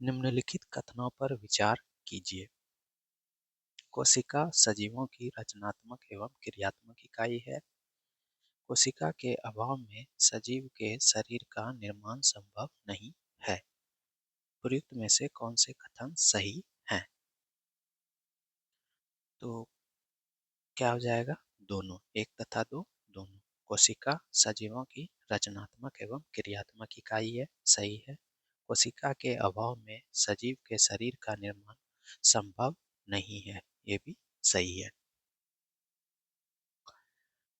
निम्नलिखित कथनों पर विचार कीजिए। कोशिका सजीवों की रचनात्मक एवं क्रियात्मक इकाई है। कोशिका के अभाव में सजीव के शरीर का निर्माण संभव नहीं है। प्रयुक्त में से कौन से कथन सही हैं? तो क्या हो जाएगा? दोनों, एक तथा दो, दोनों। कोशिका सजीवों की रचनात्मक एवं क्रियात्मक इकाई है, सही है। कोशिका के अभाव में सजीव के शरीर का निर्माण संभव नहीं है, ये भी सही है।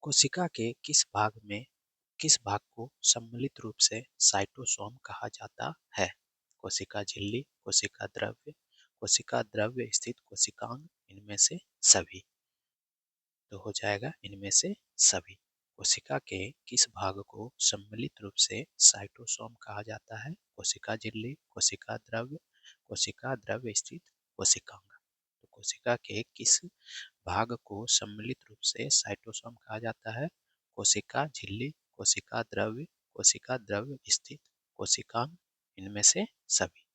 कोशिका के किस भाग को सम्मिलित रूप से साइटोसोम कहा जाता है? कोशिका झिल्ली, कोशिका द्रव्य स्थित कोशिकांग, इनमें से सभी। तो हो जाएगा इनमें से सभी। कोशिका के किस भाग को सम्मिलित रूप से साइटोसोम कहा जाता है? कोशिका झिल्ली, कोशिका द्रव्य स्थित कोशिकांग। तो कोशिका के किस भाग को सम्मिलित रूप से साइटोसोम कहा जाता है? कोशिका झिल्ली, कोशिका द्रव्य स्थित कोशिकांग, इनमें से सभी।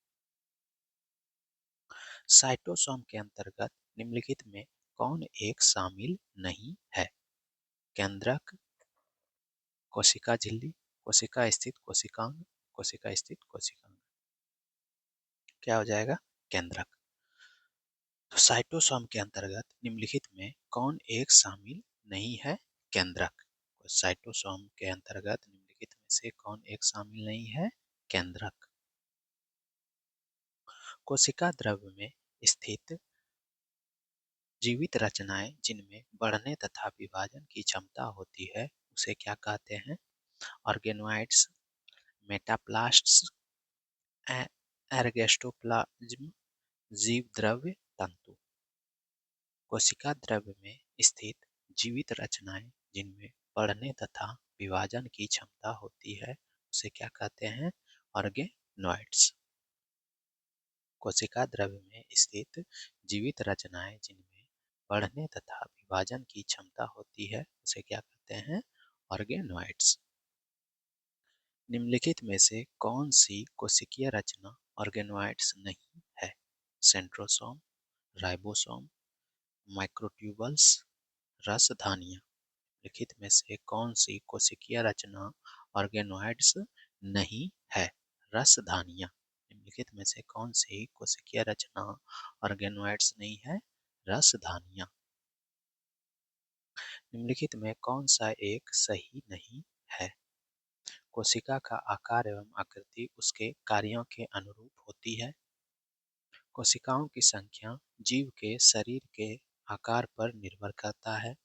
साइटोसोम के अंतर्गत निम्नलिखित में कौन एक शामिल नहीं है? केंद्रक, कोशिका झिल्ली, कोशिका स्थित कोशिकांग, कोशिका स्थित कोशिकांग। क्या हो जाएगा? केंद्रक। तो साइटोसोम के अंतर्गत निम्नलिखित में कौन एक शामिल नहीं है? केंद्रक। साइटोसोम के अंतर्गत निम्नलिखित में से कौन एक शामिल नहीं है? केंद्रक। कोशिका द्रव्य में स्थित जीवित रचनाएं जिनमें बढ़ने तथा विभाजन की क्षमता होती है, उसे क्या कहते हैं? ऑर्गेनोइड्स, मेटाप्लास्ट्स, एर्गोस्टोप्लाज्म, जीव द्रव्य तंतु। कोशिका द्रव्य में स्थित जीवित रचनाएं जिनमें बढ़ने तथा विभाजन की क्षमता होती है, उसे क्या कहते हैं? ऑर्गेनोइड्स। कोशिका द्रव्य में स्थित जीवित रचनाएं जिनमें बढ़ने तथा विभाजन की क्षमता होती है, उसे क्या कहते हैं? ऑर्गेनोइड्स। निम्नलिखित में से कौन सी कोशिकीय रचना ऑर्गेनोइड्स नहीं है? सेंट्रोसोम, राइबोसोम, माइक्रोट्यूबल्स, रसधानियां। लिखित में से कौन सी कोशिकीय रचना ऑर्गेनोइड्स नहीं है? रसधानियां। निम्नलिखित में से कौन सी कोशिकीय रचना ऑर्गेनोइड्स नहीं है? रसधानियां। निम्नलिखित में कौन सा एक सही नहीं है? कोशिका का आकार एवं आकृति उसके कार्यों के अनुरूप होती है। कोशिकाओं की संख्या जीव के शरीर के आकार पर निर्भर करता है।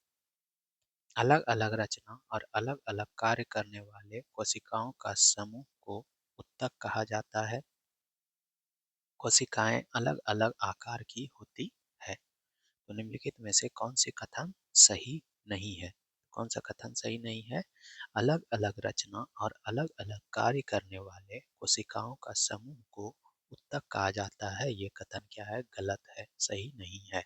अलग अलग रचना और अलग अलग कार्य करने वाले कोशिकाओं का समूह को उत्तक कहा जाता है। कोशिकाएं अलग अलग आकार की होती है। तो निम्नलिखित में से कौन सी कथन सही नहीं है? कौन सा कथन सही नहीं है? अलग अलग रचना और अलग अलग कार्य करने वाले कोशिकाओं का समूह को उत्तक कहा जाता है। ये कथन क्या है? गलत है, सही नहीं है।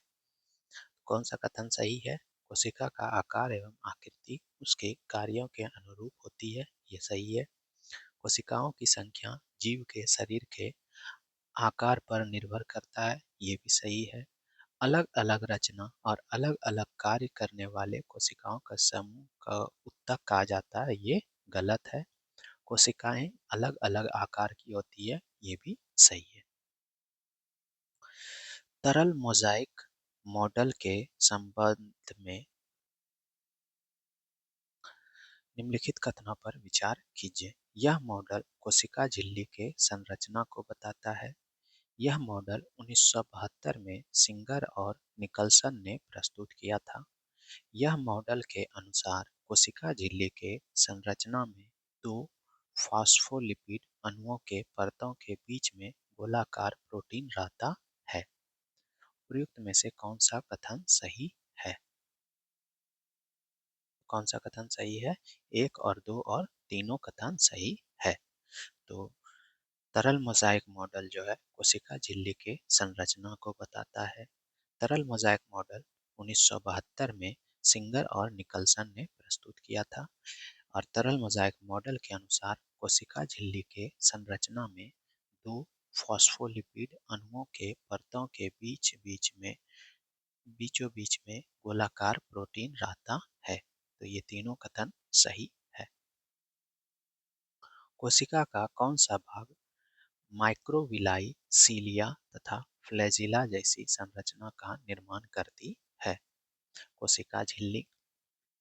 कौन सा कथन सही है? कोशिका का आकार एवं आकृति उसके कार्यों के अनुरूप होती है, ये सही है। कोशिकाओं की संख्या जीव के शरीर के आकार पर निर्भर करता है, ये भी सही है। अलग अलग रचना और अलग अलग कार्य करने वाले कोशिकाओं का समूह का उत्तक कहा जाता है, ये गलत है। कोशिकाएं अलग अलग आकार की होती है, ये भी सही है। तरल मोजाइक मॉडल के संबंध में निम्नलिखित कथनों पर विचार कीजिए। यह मॉडल कोशिका झिल्ली के संरचना को बताता है। यह मॉडल 1972 में सिंगर और निकलसन ने प्रस्तुत किया था। यह मॉडल के अनुसार कोशिका झिल्ली के संरचना में दो फॉस्फोलिपिड अणुओं के परतों के बीच में गोलाकार प्रोटीन रहता है। प्रयुक्त में से कौन सा कथन सही है? कौन सा कथन सही है? 1 और 2 और तीनों कथन सही है। तो तरल मोजाइक मॉडल जो है कोशिका झिल्ली के संरचना को बताता है। तरल मोजाइक मॉडल 1972 में सिंगर और निकलसन ने प्रस्तुत किया था। और तरल मोजाइक मॉडल के अनुसार कोशिका झिल्ली के संरचना में दो फॉस्फोलिपिड अणुओं के परतों के बीचों बीच में गोलाकार प्रोटीन रहता है। तो ये तीनों कथन सही है। कोशिका का कौन सा भाग माइक्रोविलाई, सीलिया तथा फ्लैजिला जैसी संरचना का निर्माण करती है? कोशिका झिल्ली,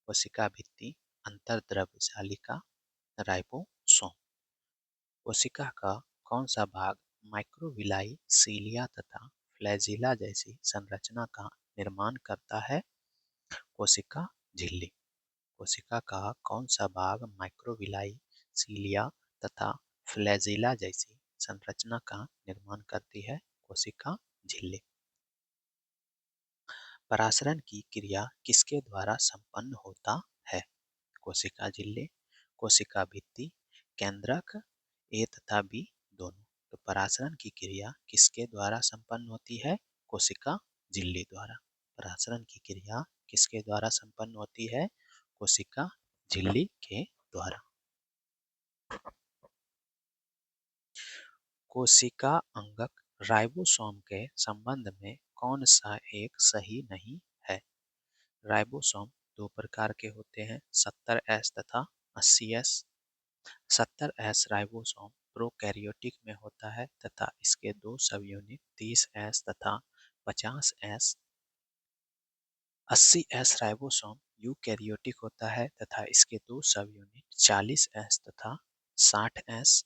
कोशिका भित्ति, अंतर्द्रव्य जालिका, राइबोसोम। कोशिका का कौन सा भाग माइक्रोविलाई, सीलिया तथा फ्लैजिला जैसी संरचना का निर्माण करता है? कोशिका झिल्ली। कोशिका का कौन सा भाग माइक्रोविलाई, सीलिया तथा फ्लैजिला जैसी संरचना का निर्माण करती है? कोशिका झिल्ली। परासरण की क्रिया किसके द्वारा संपन्न होता है? कोशिका झिल्ली, कोशिका भित्ति, केंद्रक, ए तथा बी दोनों। तो परासरण की क्रिया किसके द्वारा संपन्न होती है? कोशिका झिल्ली द्वारा। परासरण की क्रिया किसके द्वारा संपन्न होती है? कोशिका झिल्ली के द्वारा। कोशिका अंगक राइबोसोम के संबंध में कौन सा एक सही नहीं है? राइबोसोम दो प्रकार के होते हैं, 70S तथा 80S। 70S राइबोसोम प्रोकैरियोटिक में होता है तथा इसके दो सब यूनिट 30S तथा 50S। 80S राइबोसोम यूकैरियोटिक होता है तथा इसके दो सब यूनिट 40S तथा 60S।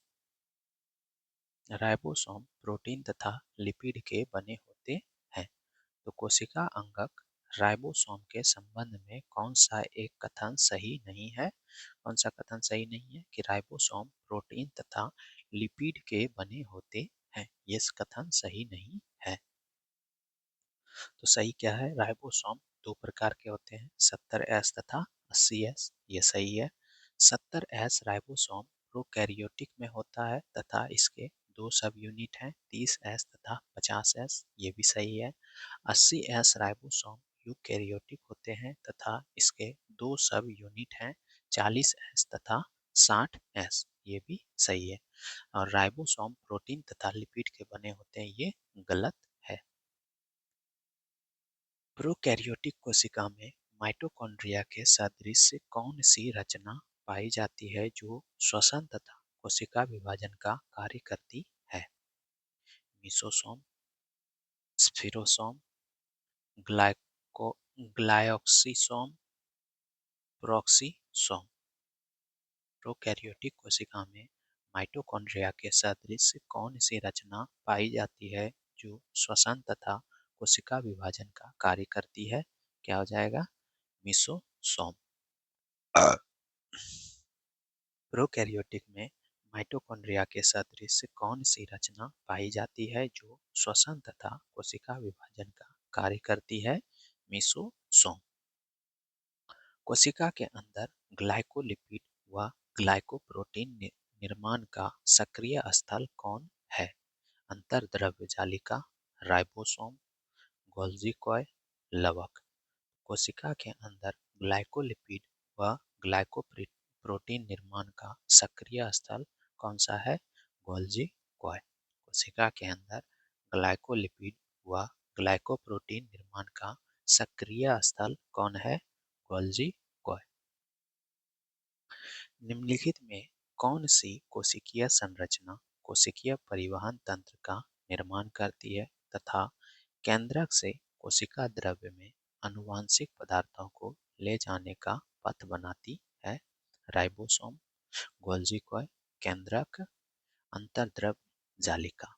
राइबोसोम प्रोटीन तथा लिपिड के बने होते हैं। तो कोशिका अंगक राइबोसोम के संबंध में कौन सा एक कथन सही नहीं है? कौन सा कथन सही नहीं है कि राइबोसोम प्रोटीन तथा लिपिड के बने होते हैं? ये कथन सही नहीं है। तो सही क्या है? राइबोसोम दो प्रकार के होते हैं, 70S तथा 80S। ये सही है। 70S राइबोसोम प्रोकैरियोटिक में होता है तथा इसके दो सब यूनिट हैं, 30S तथा 50S। ये भी सही है। 80S राइबोसोम यूकैरियोटिक होते हैं तथा इसके दो सब यूनिट हैं, 40S तथा 60S। ये भी सही है। और राइबोसोम प्रोटीन तथा लिपिड के बने होते हैं, ये गलत है। प्रोकैरियोटिक कोशिका में माइटोकॉन्ड्रिया के सदृश कौन सी रचना पाई जाती है जो श्वसन तथा कोशिका विभाजन का कार्य करती है? Mesosome, spherosome, glyco glyoxysome, peroxisome. Prokaryotic कोशिका में माइटोकॉन्ड्रिया के सदृश कौन सी रचना पाई जाती है जो श्वसन तथा कोशिका विभाजन का कार्य करती है? क्या हो जाएगा? मिसोसोम। प्रोकैरियोटिक में माइटोकॉन्ड्रिया के सदृश कौन सी रचना पाई जाती है जो श्वसन तथा कोशिका विभाजन का कार्य करती है? मिसोसोम। कोशिका के अंदर ग्लाइकोलिपिड व ग्लाइकोप्रोटीन निर्माण का सक्रिय स्थल कौन है? अंतर्द्रव्य जालिका, राइबोसोम, गोल्जी कॉय, लवक। कोशिका के अंदर ग्लाइकोलिपिड व ग्लाइकोप्रोटीन निर्माण का सक्रिय स्थल कौन सा है? Golgi coy. कोशिका के अंदर ग्लाइकोलिपिड व ग्लाइकोप्रोटीन निर्माण का सक्रिय स्थल कौन है? Golgi coy. निम्नलिखित में कौन सी कोशिकीय संरचना कोशिकीय परिवहन तंत्र का निर्माण करती है तथा केंद्रक से कोशिका द्रव्य में आनुवांशिक पदार्थों को ले जाने का पथ बनाती है? राइबोसोम, गोल्जी कॉय, केंद्रक, अंतर्द्रव्य जालिका।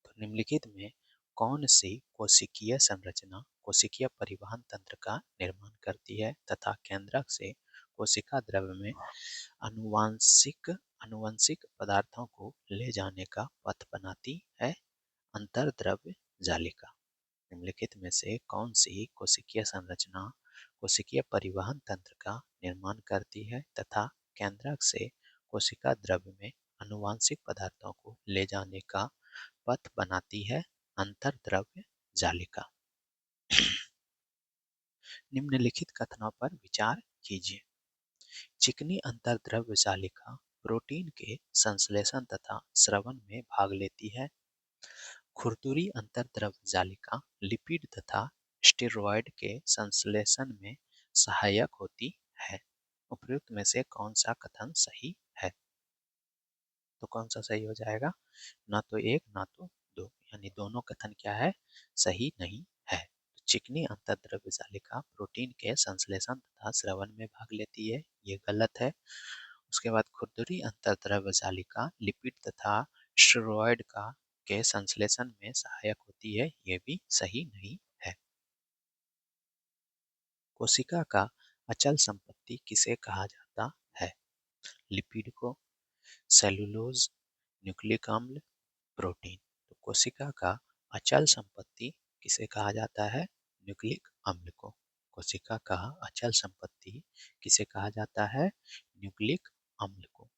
तो निम्नलिखित में कौन सी कोशिकीय संरचना कोशिकीय परिवहन तंत्र का निर्माण करती है तथा केंद्रक से कोशिका द्रव्य में आनुवंशिक पदार्थों को ले जाने का पथ बनाती है? अंतर्द्रव्य जालिका। निम्नलिखित में से कौन सी कोशिकीय संरचना कोशिकीय परिवहन तंत्र का निर्माण करती है तथा केंद्रक से कोशिका द्रव्य में आनुवंशिक पदार्थों को ले जाने का पथ बनाती है? अंतर्द्रव्य जालिका। निम्नलिखित कथनों पर विचार कीजिए। चिकनी अंतर्द्रव्य जालिका प्रोटीन के संश्लेषण तथा स्रवण में भाग लेती है। खुरदुरी अंतर्द्रव जालिका लिपिड तथा स्टेरॉयड के संश्लेषण में सहायक होती है। उपयुक्त में से कौन सा कथन सही है? तो कौन सा सही हो जाएगा? ना तो एक ना तो दो, यानी दोनों कथन क्या है? सही नहीं है। तो चिकनी अंतर्द्रव्य जालिका प्रोटीन के संश्लेषण तथा स्रवण में भाग लेती है, ये गलत है। उसके बाद खुरदुरी अंतर्द्रव्य जालिका लिपिड तथा स्टेरॉयड का के संश्लेषण में सहायक होती है, ये भी सही नहीं है। कोशिका का अचल संपत्ति किसे कहा जाता है? लिपिड को, सेलुलोज, न्यूक्लिक अम्ल, प्रोटीन। तो कोशिका का अचल संपत्ति किसे कहा जाता है? न्यूक्लिक अम्ल को। कोशिका का अचल संपत्ति किसे कहा जाता है? न्यूक्लिक अम्ल को।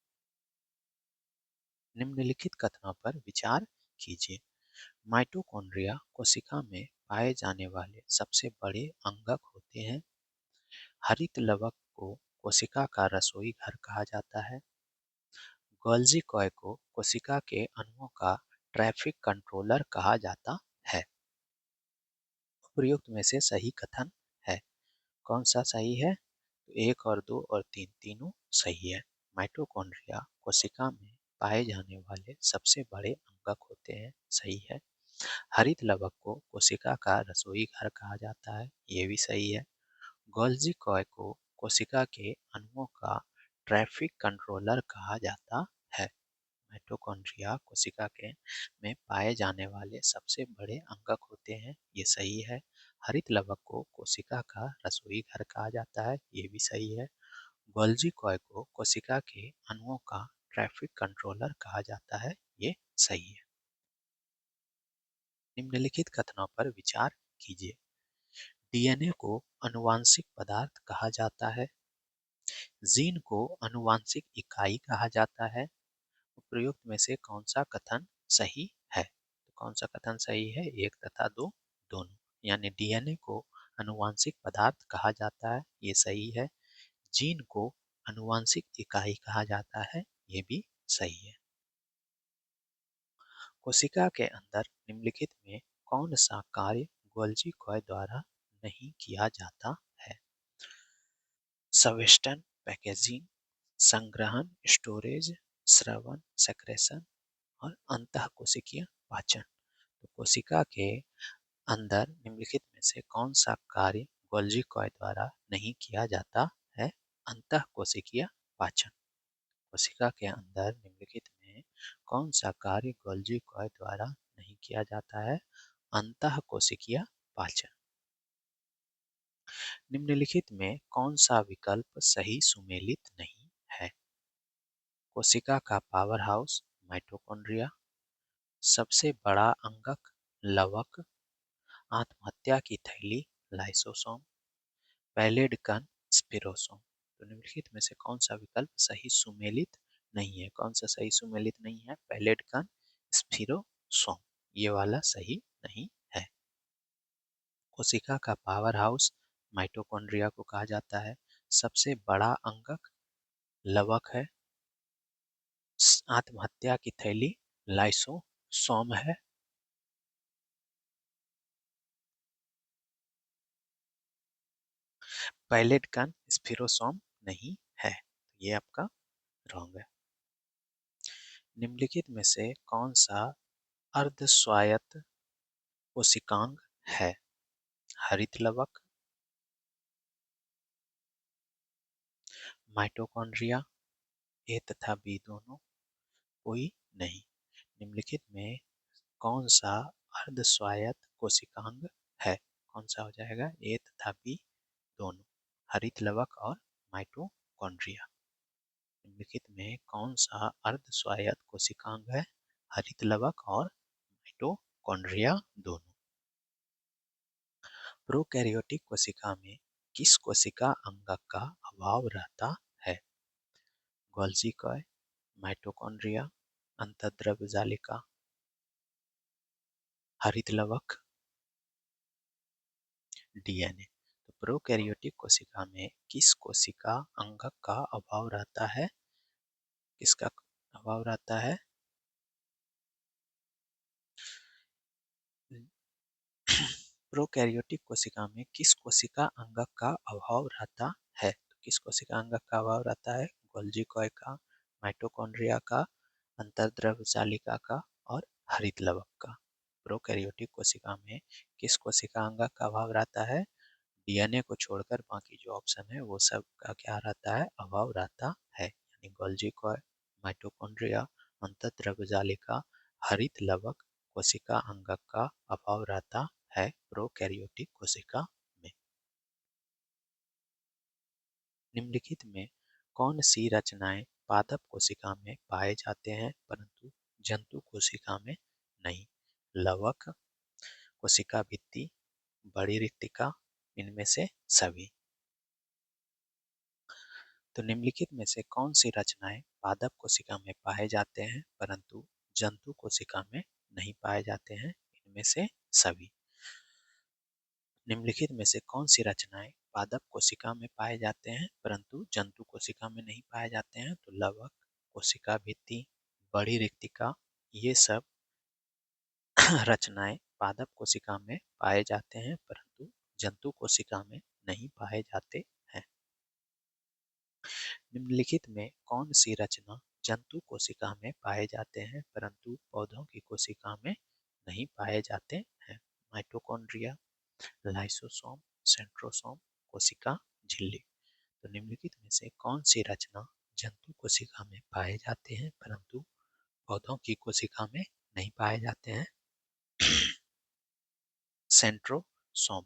निम्नलिखित कथनों पर विचार कीजिए। माइटोकॉन्ड्रिया कोशिका में पाए जाने वाले सबसे बड़े अंगक होते हैं। हरित लवक को कोशिका का रसोई घर कहा जाता है। गोल्जी कॉय को कोशिका के अणुओं का ट्रैफिक कंट्रोलर कहा जाता है। उपयुक्त में से सही कथन है। कौन सा सही है? तो एक और दो और तीन तीनों सही है। माइटोकॉन्ड्रिया कोशिका में पाए जाने वाले सबसे बड़े अंगक होते हैं, सही है। हरित लवक को कोशिका का रसोई घर कहा जाता है, ये भी सही है। गोल्जी कॉय को कोशिका के अणुओं का ट्रैफिक कंट्रोलर कहा जाता है। माइटोकॉन्ड्रिया कोशिका के में पाए जाने वाले सबसे बड़े अंगक होते हैं, ये सही है। हरित लवक को कोशिका का रसोई घर कहा जाता है, ये भी सही है। गोल्जी कॉय को कोशिका के अणुओं का ट्रैफिक कंट्रोलर कहा जाता है, ये सही है। निम्नलिखित कथनों पर विचार कीजिए। डीएनए को अनुवांशिक पदार्थ कहा जाता है। जीन को अनुवांशिक इकाई कहा जाता है। उपयुक्त में से कौन सा कथन सही है? तो कौन सा कथन सही है? एक तथा दो दोनों, यानी डीएनए को अनुवांशिक पदार्थ कहा जाता है, ये सही है। जीन को अनुवांशिक इकाई कहा जाता है, ये भी सही है। कोशिका के अंदर निम्नलिखित में कौन सा कार्य गोल्जी कॉय द्वारा नहीं किया जाता है? सवेष्टन, पैकेजिंग, संग्रहण, स्टोरेज, स्रवण, सेक्रेशन और अंतःकोशिकीय पाचन। तो कोशिका के अंदर निम्नलिखित में से कौन सा कार्य गोल्जी कॉय द्वारा नहीं किया जाता है? अंतःकोशिकीय पाचन। कोशिका के अंदर निम्नलिखित में कौन सा कार्य गोल्जी कॉय द्वारा नहीं किया जाता है? अंतःकोशिकीय पाचन। निम्नलिखित में कौन सा विकल्प सही सुमेलित नहीं है? कोशिका का पावर हाउस माइटोकॉन्ड्रिया, सबसे बड़ा अंगक लवक, आत्महत्या की थैली लाइसोसोम, पैलेड कण स्पिरोसोम। तो निम्नलिखित में से कौन सा विकल्प सही सुमेलित नहीं है? कौन सा सही सुमेलित नहीं है? पैलेड कण स्पिरोसोम, ये वाला सही नहीं है। कोशिका का पावर हाउस माइटोकॉन्ड्रिया को कहा जाता है। सबसे बड़ा अंगक लवक है। आत्महत्या की थैली लाइसोसोम है। पैलेट कण स्पिरोसोम नहीं है, ये आपका रॉन्ग है। निम्नलिखित में से कौन सा अर्ध स्वायत्त कोशिकांग है? हरित लवक, माइटोकॉन्ड्रिया, ए तथा बी दोनों, कोई नहीं। निम्नलिखित में कौन सा अर्ध स्वायत्त कोशिकांग है? कौन सा हो जाएगा? ए तथा बी दोनों, हरित लवक और माइटोकॉन्ड्रिया। निम्नलिखित में कौन सा अर्ध स्वायत्त कोशिकांग है? हरित लवक और माइटोकॉन्ड्रिया दोनों। प्रोकैरियोटिक कोशिका में किस कोशिका अंगक का अभाव रहता है? गोल्जी कॉय, माइटोकॉन्ड्रिया, अंतःद्रव्य जालिका, हरित लवक, डीएनए। तो प्रोकैरियोटिक कोशिका में किस कोशिका अंगक का अभाव रहता है? किसका अभाव रहता है? प्रोकैरियोटिक कोशिका में किस कोशिका अंगक का अभाव रहता है? तो किस कोशिका अंगक का अभाव रहता है? गोल्जी कॉय का, माइटोकॉन्ड्रिया का, अंतर्द्रव्य जालिका का और हरित लवक का। प्रोकैरियोटिक कोशिका में किस कोशिका अंगक का अभाव रहता है? डीएनए को छोड़कर बाकी जो ऑप्शन है वो सब का क्या रहता है? अभाव रहता है। यानी गोल्जी कॉय, माइटोकॉन्ड्रिया, अंतर्द्रव्य जालिका, हरित लवक कोशिका अंगक का अभाव रहता है प्रोकैरियोटिक कोशिका में। निम्नलिखित में कौन सी रचनाएं पादप कोशिका में पाए जाते हैं परंतु जंतु कोशिका में नहीं? लवक, कोशिका भित्ति, बड़ी रिक्तिका, इनमें से सभी। तो निम्नलिखित में से कौन सी रचनाएं पादप कोशिका में पाए जाते हैं परंतु जंतु कोशिका में नहीं पाए जाते हैं? इनमें से सभी। निम्नलिखित में से कौन सी रचनाएं पादप कोशिका में पाए जाते हैं परंतु जंतु कोशिका में नहीं पाए जाते हैं? तो लवक, कोशिका भित्ति, बड़ी रिक्तिका, ये सब रचनाएं पादप कोशिका में पाए जाते हैं परंतु जंतु कोशिका में नहीं पाए जाते हैं। निम्नलिखित में कौन सी रचना जंतु कोशिका में पाए जाते हैं परंतु पौधों की कोशिका में नहीं पाए जाते हैं? माइटोकॉन्ड्रिया, लाइसोसोम, सेंट्रोसोम, कोशिका झिल्ली। तो निम्नलिखित में से कौन सी रचना जंतु कोशिका में पाए जाते हैं परंतु पौधों की कोशिका में नहीं पाए जाते हैं? सेंट्रोसोम।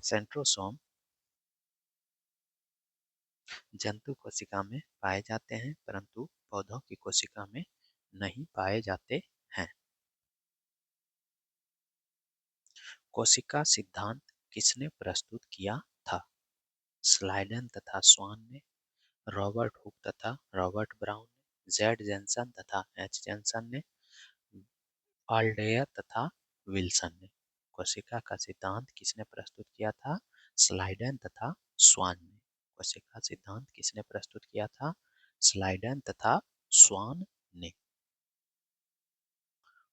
सेंट्रोसोम जंतु कोशिका में पाए जाते हैं परंतु पौधों की कोशिका में नहीं पाए जाते हैं। कोशिका सिद्धांत किसने प्रस्तुत किया था? स्लाइडन तथा स्वान ने, रॉबर्ट हुक तथा रॉबर्ट ब्राउन ने, जेड जेंसन तथा एच जेंसन ने, आल्डेयर तथा विल्सन ने। कोशिका का सिद्धांत किसने प्रस्तुत किया था? स्लाइडन तथा स्वान ने। कोशिका सिद्धांत किसने प्रस्तुत किया था? स्लाइडन तथा स्वान ने।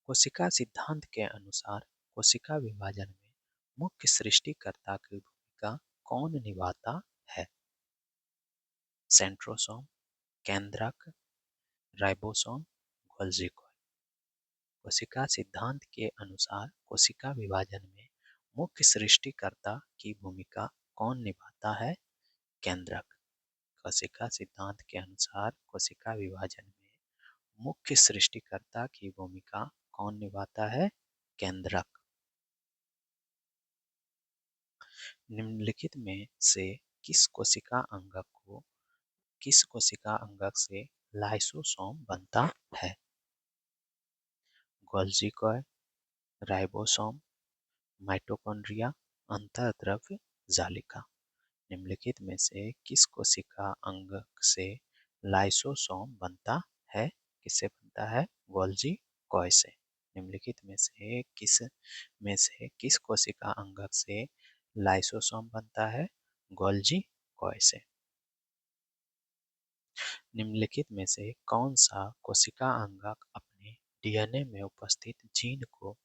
कोशिका सिद्धांत के अनुसार कोशिका विभाजन में मुख्य सृष्टिकर्ता की भूमिका कौन निभाता है? सेंट्रोसोम, केंद्रक, राइबोसोम, गोल्जी कॉइल। कोशिका सिद्धांत के अनुसार कोशिका विभाजन में मुख्य सृष्टिकर्ता की भूमिका कौन निभाता है? केंद्रक। कोशिका सिद्धांत के अनुसार कोशिका विभाजन में मुख्य सृष्टिकर्ता की भूमिका कौन निभाता है? केंद्रक। निम्नलिखित में से किस कोशिका अंगक से लाइसोसोम बनता है? गोल्जी कॉइल, राइबोसोम, माइटोकॉन्ड्रिया, अंतःद्रव्य जालिका। निम्नलिखित में से किस कोशिका अंगक से लाइसोसोम बनता है? किससे बनता है? गोल्जी कॉय से। निम्नलिखित में से किस कोशिका अंगक से लाइसोसोम बनता है? गोल्जी कॉय से। निम्नलिखित में से कौन सा कोशिका अंगक अपने डीएनए में उपस्थित जीन को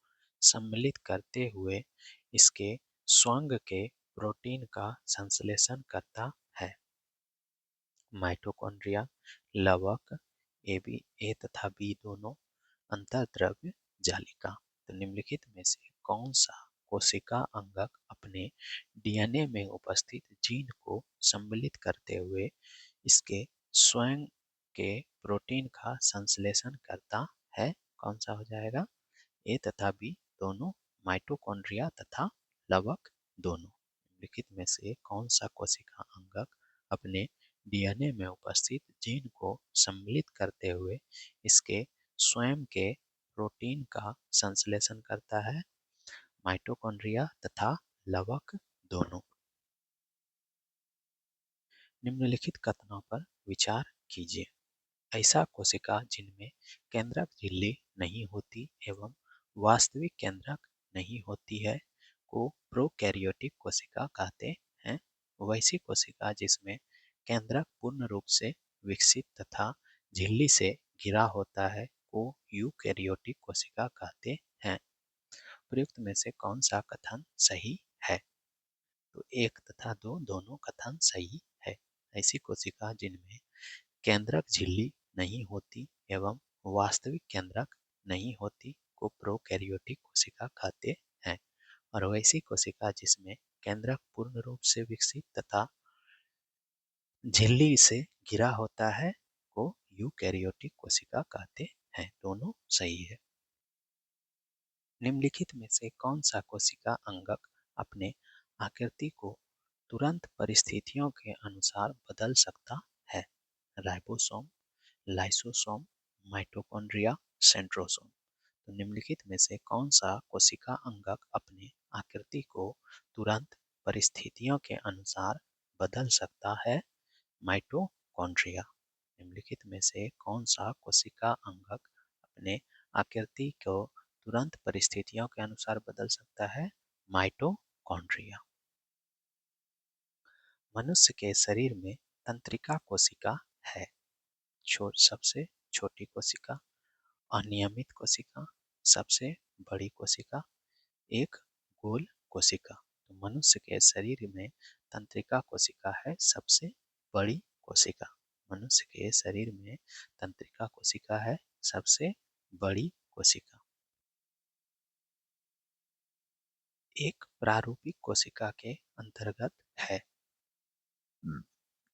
सम्मिलित करते हुए इसके स्वयं के प्रोटीन का संश्लेषण करता है? माइटोकॉन्ड्रिया, लवक, ए तथा बी दोनों, अंतःद्रव्य जालिका। तो निम्नलिखित में से कौन सा कोशिका अंगक अपने डीएनए में उपस्थित जीन को सम्मिलित करते हुए इसके स्वयं के प्रोटीन का संश्लेषण करता है? कौन सा हो जाएगा? ए तथा बी दोनों, माइटोकॉन्ड्रिया तथा लवक दोनों। निम्नलिखित में से कौन सा कोशिका अंगक अपने डीएनए में उपस्थित जीन को सम्मिलित करते हुए इसके स्वयं के प्रोटीन का संश्लेषण करता है? माइटोकॉन्ड्रिया तथा लवक दोनों। निम्नलिखित कथनों पर विचार कीजिए। ऐसा कोशिका जिनमें केंद्रक झिल्ली नहीं होती एवं वास्तविक केंद्रक नहीं होती है को प्रोकैरियोटिक कोशिका कहते हैं। वैसी कोशिका जिसमें केंद्रक पूर्ण रूप से विकसित तथा झिल्ली से घिरा होता है को यूकैरियोटिक कोशिका कहते हैं। प्रयुक्त में से कौन सा कथन सही है? तो 1 तथा 2 दोनों कथन सही है। ऐसी कोशिका जिनमें केंद्रक झिल्ली नहीं होती एवं वास्तविक केंद्रक नहीं होती को प्रोकैरियोटिक कोशिका कहते हैं, और वैसी कोशिका जिसमें केंद्रक पूर्ण रूप से विकसित तथा झिल्ली से घिरा होता है को यूकैरियोटिक कोशिका कहते हैं। दोनों सही है। निम्नलिखित में से कौन सा कोशिका अंगक अपने आकृति को तुरंत परिस्थितियों के अनुसार बदल सकता है? Ribosome, lysosome, mitochondria, centrosome. तो निम्नलिखित में से कौन सा कोशिका अंगक अपने आकृति को तुरंत परिस्थितियों के अनुसार बदल सकता है? माइटोकॉन्ड्रिया। निम्नलिखित में से कौन सा कोशिका अंगक अपने आकृति को तुरंत परिस्थितियों के अनुसार बदल सकता है? माइटोकॉन्ड्रिया। मनुष्य के शरीर में तंत्रिका कोशिका है। सबसे छोटी कोशिका, अनियमित कोशिका, सबसे बड़ी कोशिका, एक गोल कोशिका। तो मनुष्य के शरीर में तंत्रिका कोशिका है सबसे बड़ी कोशिका। मनुष्य के शरीर में तंत्रिका कोशिका है सबसे बड़ी कोशिका। एक प्रारूपिक कोशिका के अंतर्गत है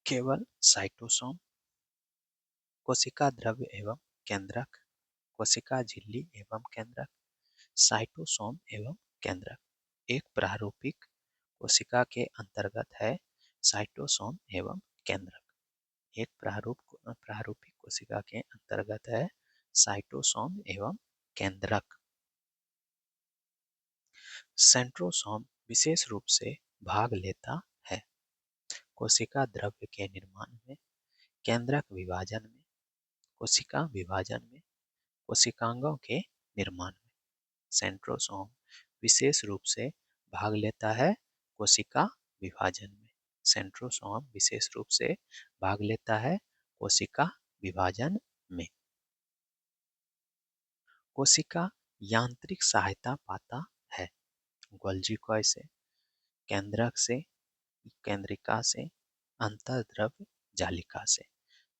केवल साइटोसोम, कोशिका द्रव्य एवं केंद्रक, कोशिका झिल्ली एवं केंद्रक, साइटोसोम एवं केंद्रक। एक प्रारूपिक कोशिका के अंतर्गत है साइटोसोम एवं केंद्रक। एक प्रारूपिक कोशिका के अंतर्गत है साइटोसोम एवं केंद्रक। सेंट्रोसोम विशेष रूप से भाग लेता है कोशिका द्रव्य के निर्माण में, केंद्रक विभाजन में, कोशिका विभाजन में, कोशिकांगों के निर्माण में। सेंट्रोसोम विशेष रूप से भाग लेता है कोशिका विभाजन में। सेंट्रोसोम विशेष रूप से भाग लेता है कोशिका विभाजन में। कोशिका यांत्रिक सहायता पाता है गोल्जी कॉय से, केंद्रक से, केंद्रिका से, अंतर्द्रव्य जालिका से।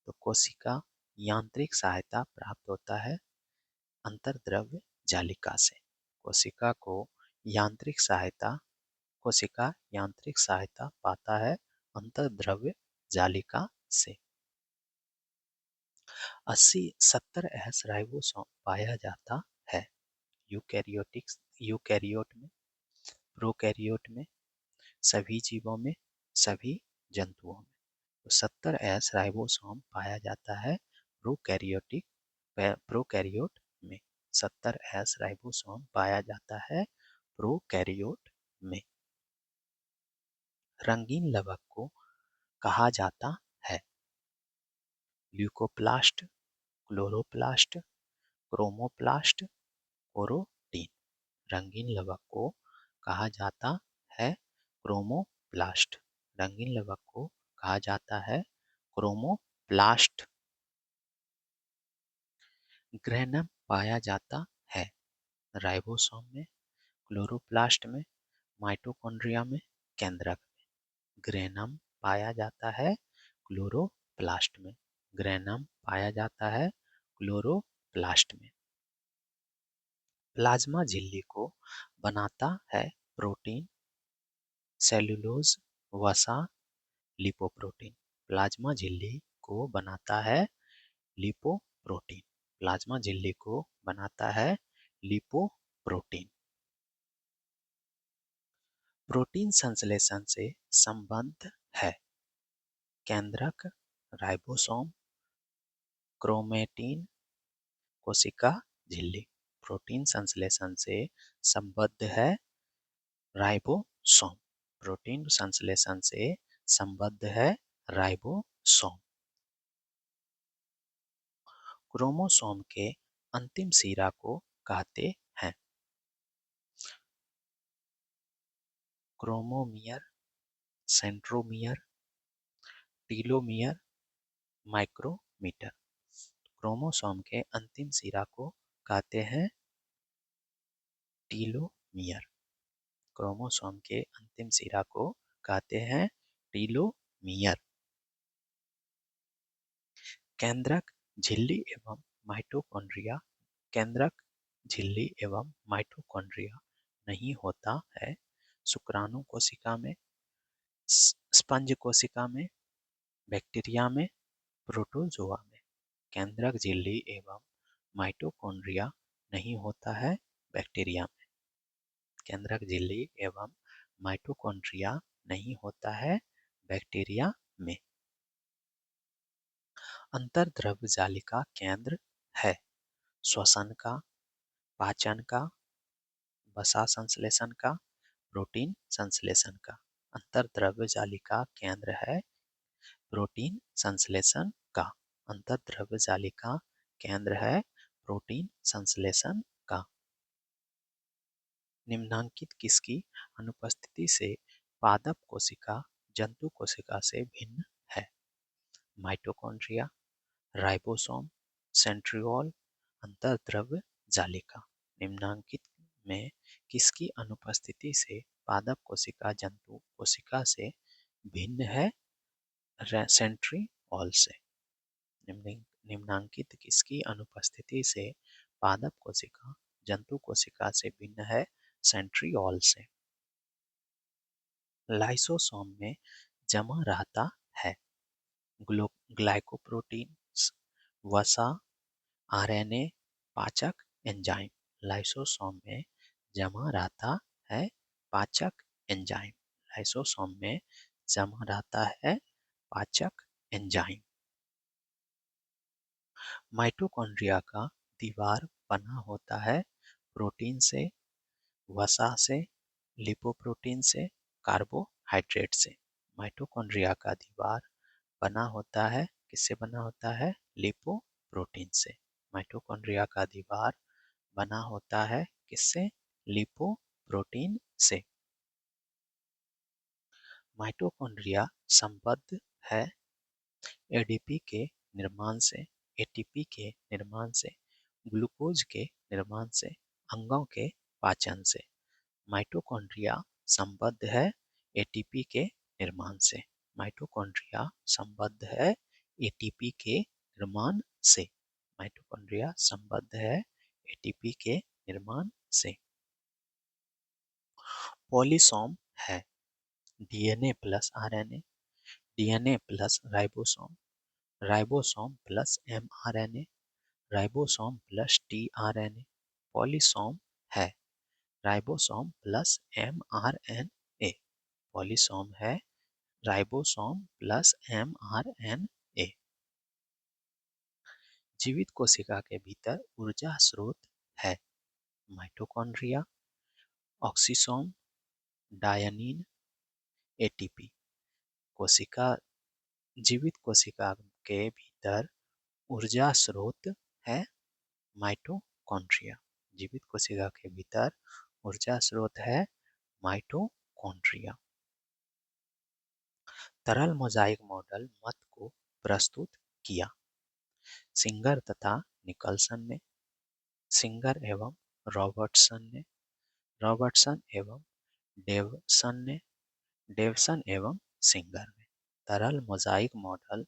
तो कोशिका यांत्रिक सहायता प्राप्त होता है अंतर्द्रव्य जालिका से। कोशिका यांत्रिक सहायता पाता है अंतर्द्रव्य जालिका से। 80-70 एस राइबोसोम पाया जाता है यूकैरियोट में, प्रोकैरियोट में, सभी जीवों में, सभी जंतुओं में। तो 70 एस राइबोसोम पाया जाता है प्रोकैरियोट में। 70 एस राइबोसोम पाया जाता है प्रोकैरियोट में। रंगीन लवक को कहा जाता है ल्यूकोप्लास्ट, क्लोरोप्लास्ट, क्रोमोप्लास्ट, कोरोटीन। रंगीन लवक को कहा जाता है क्रोमोप्लास्ट। रंगीन लवक को कहा जाता है क्रोमोप्लास्ट। ग्रहणम पाया जाता है राइबोसोम में, क्लोरोप्लास्ट में, माइटोकॉन्ड्रिया में, केंद्रक में। ग्रहणम पाया जाता है क्लोरोप्लास्ट में। ग्रहणम पाया जाता है क्लोरोप्लास्ट में। प्लाज्मा झिल्ली को बनाता है प्रोटीन, सेल्यूलोज, वसा, लिपोप्रोटीन। प्लाज्मा झिल्ली को बनाता है लिपोप्रोटीन। प्लाज्मा झिल्ली को बनाता है लिपोप्रोटीन। प्रोटीन संश्लेषण से संबद्ध है केंद्रक, राइबोसोम, क्रोमेटिन, कोशिका झिल्ली। प्रोटीन संश्लेषण से संबद्ध है राइबोसोम। प्रोटीन संश्लेषण से संबद्ध है राइबोसोम। क्रोमोसोम के अंतिम सिरा को कहते हैं chromomere, centromere, telomere, micrometre. Chromosome के अंतिम सिरा को कहते हैं टीलोमियर। क्रोमोसोम के अंतिम सिरा को कहते हैं टीलोमियर। केंद्रक झिल्ली एवं माइटोकॉन्ड्रिया केंद्रक झिल्ली एवं माइटोकॉन्ड्रिया नहीं होता है शुक्राणु कोशिका में, स्पंज कोशिका में, बैक्टीरिया में, प्रोटोजोआ में। केंद्रक झिल्ली एवं माइटोकॉन्ड्रिया नहीं होता है बैक्टीरिया में। केंद्रक झिल्ली एवं माइटोकॉन्ड्रिया नहीं होता है बैक्टीरिया में। अंतर्द्रव्य जालिका केंद्र है श्वसन का, पाचन का, वसा संश्लेषण का, प्रोटीन संश्लेषण का। अंतर्द्रव्य जालिका केंद्र है प्रोटीन संश्लेषण का। अंतर्द्रव्य जालिका केंद्र है प्रोटीन संश्लेषण का। निम्नांकित किसकी अनुपस्थिति से पादप कोशिका जंतु कोशिका से भिन्न है? माइटोकॉन्ड्रिया, राइबोसोम, सेंट्रियोल, अंतर्द्रव्य जालिका। निम्नांकित में किसकी अनुपस्थिति से पादप कोशिका जंतु कोशिका से भिन्न है? सेंट्रियोल से। निम्नांकित किसकी अनुपस्थिति से पादप कोशिका जंतु कोशिका से भिन्न है? सेंट्रियोल से। लाइसोसोम में जमा रहता है ग्लाइकोप्रोटीन, वसा, आरएनए, पाचक एंजाइम। लाइसोसोम में जमा रहता है पाचक एंजाइम। लाइसोसोम में जमा रहता है पाचक एंजाइम। माइटोकॉन्ड्रिया का दीवार बना होता है प्रोटीन से, वसा से, लिपोप्रोटीन से, कार्बोहाइड्रेट से। माइटोकॉन्ड्रिया का दीवार बना होता है किससे बना होता है? लिपोप्रोटीन से। माइटोकॉन्ड्रिया का दीवार बना होता है किससे? लिपोप्रोटीन से। माइटोकॉन्ड्रिया संबद्ध है एडीपी के निर्माण से, एटीपी के निर्माण से, ग्लूकोज के निर्माण से, अंगों के पाचन से। माइटोकॉन्ड्रिया संबद्ध है एटीपी के निर्माण से। माइटोकॉन्ड्रिया संबद्ध है एटीपी के निर्माण से। माइटोकॉन्ड्रिया संबद्ध है एटीपी के निर्माण से। पॉलीसोम है DNA plus RNA, DNA plus ribosome, ribosome plus mRNA, ribosome plus tRNA. Polysome है राइबोसोम प्लस एमआरएनए। पॉलीसोम है राइबोसोम प्लस एमआरएनए। जीवित कोशिका के भीतर ऊर्जा स्रोत है माइटोकॉन्ड्रिया, ऑक्सीसोम, डायनीन, एटीपी। कोशिका जीवित कोशिका के भीतर ऊर्जा स्रोत है माइटोकॉन्ड्रिया। जीवित कोशिका के भीतर ऊर्जा स्रोत है माइटोकॉन्ड्रिया। तरल मोजाइक मॉडल मत को प्रस्तुत किया सिंगर तथा निकल्सन ने, सिंगर एवं रॉबर्टसन ने, रॉबर्टसन एवं डेवसन ने, डेवसन एवं सिंगर ने। तरल मोजाइक मॉडल